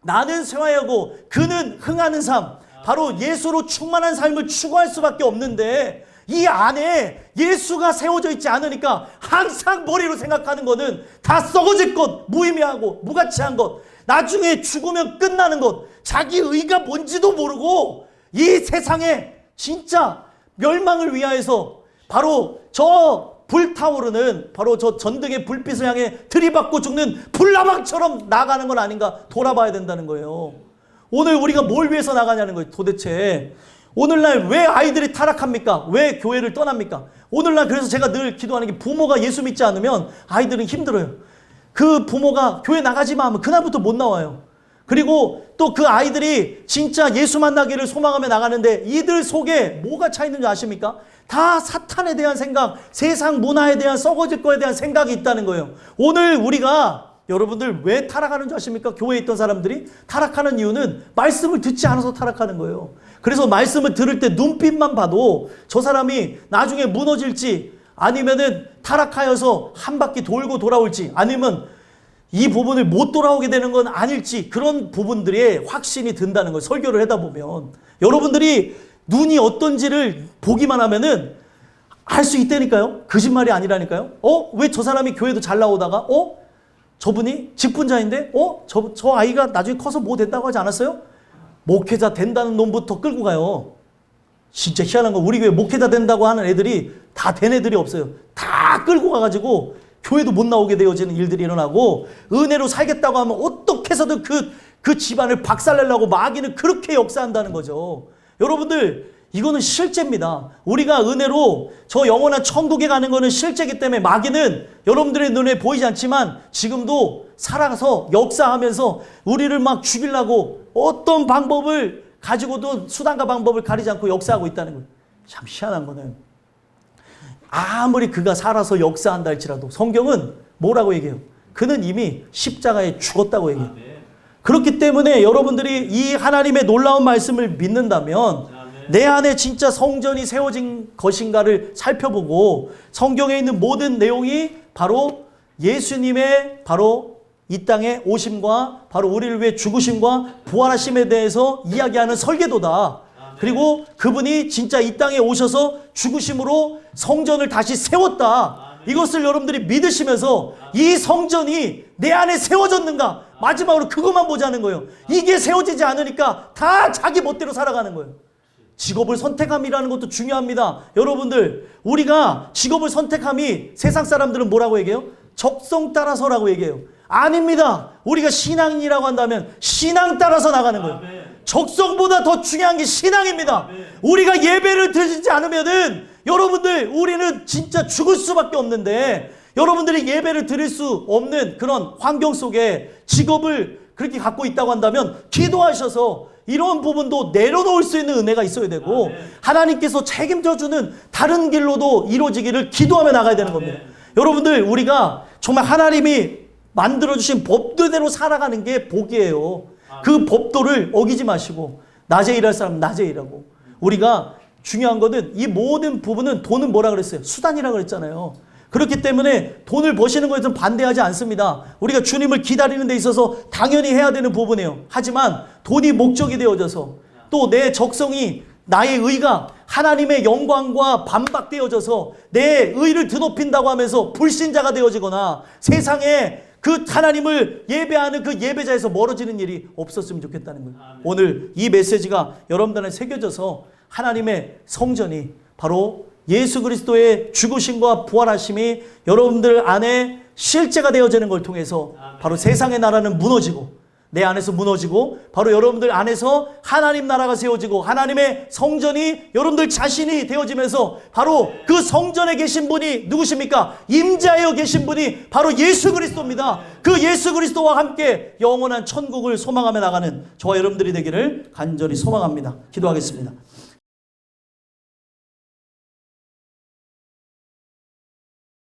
나는 쇠하여고 그는 흥하는 삶, 바로 예수로 충만한 삶을 추구할 수밖에 없는데, 이 안에 예수가 세워져 있지 않으니까 항상 머리로 생각하는 것은 다 썩어질 것, 무의미하고 무가치한 것, 나중에 죽으면 끝나는 것, 자기 의가 뭔지도 모르고 이 세상에 진짜 멸망을 위하여서 바로 저 불타오르는 바로 저 전등의 불빛을 향해 들이받고 죽는 불나방처럼 나가는 건 아닌가 돌아봐야 된다는 거예요. 오늘 우리가 뭘 위해서 나가냐는 거예요. 도대체 오늘날 왜 아이들이 타락합니까? 왜 교회를 떠납니까? 오늘날 그래서 제가 늘 기도하는 게 부모가 예수 믿지 않으면 아이들은 힘들어요. 그 부모가 교회 나가지 마 하면 그날부터 못 나와요. 그리고 또 그 아이들이 진짜 예수 만나기를 소망하며 나가는데 이들 속에 뭐가 차 있는 줄 아십니까? 다 사탄에 대한 생각, 세상 문화에 대한 썩어질 거에 대한 생각이 있다는 거예요. 오늘 우리가 여러분들 왜 타락하는 줄 아십니까? 교회에 있던 사람들이 타락하는 이유는 말씀을 듣지 않아서 타락하는 거예요. 그래서 말씀을 들을 때 눈빛만 봐도 저 사람이 나중에 무너질지 아니면은 타락하여서 한 바퀴 돌고 돌아올지 아니면 이 부분을 못 돌아오게 되는 건 아닐지 그런 부분들에 확신이 든다는 걸 설교를 하다 보면 여러분들이 눈이 어떤지를 보기만 하면은 알 수 있다니까요. 거짓말이 아니라니까요. 왜 저 사람이 교회도 잘 나오다가 저분이 직분자인데 저 아이가 나중에 커서 뭐 된다고 하지 않았어요? 목회자 된다는 놈부터 끌고 가요. 진짜 희한한 거 우리 교회 목회자 된다고 하는 애들이 다 된 애들이 없어요. 다 끌고 가가지고 교회도 못 나오게 되어지는 일들이 일어나고 은혜로 살겠다고 하면 어떻게 해서든 그 집안을 박살내려고 마귀는 그렇게 역사한다는 거죠. 여러분들 이거는 실제입니다. 우리가 은혜로 저 영원한 천국에 가는 거는 실제이기 때문에 마귀는 여러분들의 눈에 보이지 않지만 지금도 살아가서 역사하면서 우리를 막 죽이려고 어떤 방법을 가지고도 수단과 방법을 가리지 않고 역사하고 있다는 거예요. 참 희한한 거는 아무리 그가 살아서 역사한다 할지라도 성경은 뭐라고 얘기해요? 그는 이미 십자가에 죽었다고 얘기해요. 그렇기 때문에 여러분들이 이 하나님의 놀라운 말씀을 믿는다면 내 안에 진짜 성전이 세워진 것인가를 살펴보고 성경에 있는 모든 내용이 바로 예수님의 바로 이 땅에 오심과 바로 우리를 위해 죽으심과 부활하심에 대해서 이야기하는 설계도다. 그리고 그분이 진짜 이 땅에 오셔서 죽으심으로 성전을 다시 세웠다. 이것을 여러분들이 믿으시면서 이 성전이 내 안에 세워졌는가? 마지막으로 그것만 보자는 거예요. 이게 세워지지 않으니까 다 자기 멋대로 살아가는 거예요. 직업을 선택함이라는 것도 중요합니다. 여러분들 우리가 직업을 선택함이 세상 사람들은 뭐라고 얘기해요? 적성 따라서라고 얘기해요. 아닙니다. 우리가 신앙인이라고 한다면 신앙 따라서 나가는 거예요. 적성보다 더 중요한 게 신앙입니다. 우리가 예배를 드리지 않으면은 여러분들 우리는 진짜 죽을 수밖에 없는데 여러분들이 예배를 드릴 수 없는 그런 환경 속에 직업을 그렇게 갖고 있다고 한다면 기도하셔서 이런 부분도 내려놓을 수 있는 은혜가 있어야 되고 하나님께서 책임져주는 다른 길로도 이루어지기를 기도하며 나가야 되는 겁니다. 여러분들 우리가 정말 하나님이 만들어주신 법도대로 살아가는 게 복이에요. 그 법도를 어기지 마시고 낮에 일할 사람은 낮에 일하고 우리가 중요한 거는 이 모든 부분은 돈은 뭐라 그랬어요? 수단이라 그랬잖아요. 그렇기 때문에 돈을 버시는 것에 좀 반대하지 않습니다. 우리가 주님을 기다리는 데 있어서 당연히 해야 되는 부분이에요. 하지만 돈이 목적이 되어져서 또 내 적성이 나의 의가 하나님의 영광과 반박되어져서 내 의를 드높인다고 하면서 불신자가 되어지거나 세상에 그 하나님을 예배하는 그 예배자에서 멀어지는 일이 없었으면 좋겠다는 거예요. 오늘 이 메시지가 여러분들한테 새겨져서 하나님의 성전이 바로 예수 그리스도의 죽으심과 부활하심이 여러분들 안에 실제가 되어지는 걸 통해서 바로 세상의 나라는 무너지고 내 안에서 무너지고 바로 여러분들 안에서 하나님 나라가 세워지고 하나님의 성전이 여러분들 자신이 되어지면서 바로 그 성전에 계신 분이 누구십니까? 임자여 계신 분이 바로 예수 그리스도입니다. 그 예수 그리스도와 함께 영원한 천국을 소망하며 나가는 저와 여러분들이 되기를 간절히 소망합니다. 기도하겠습니다.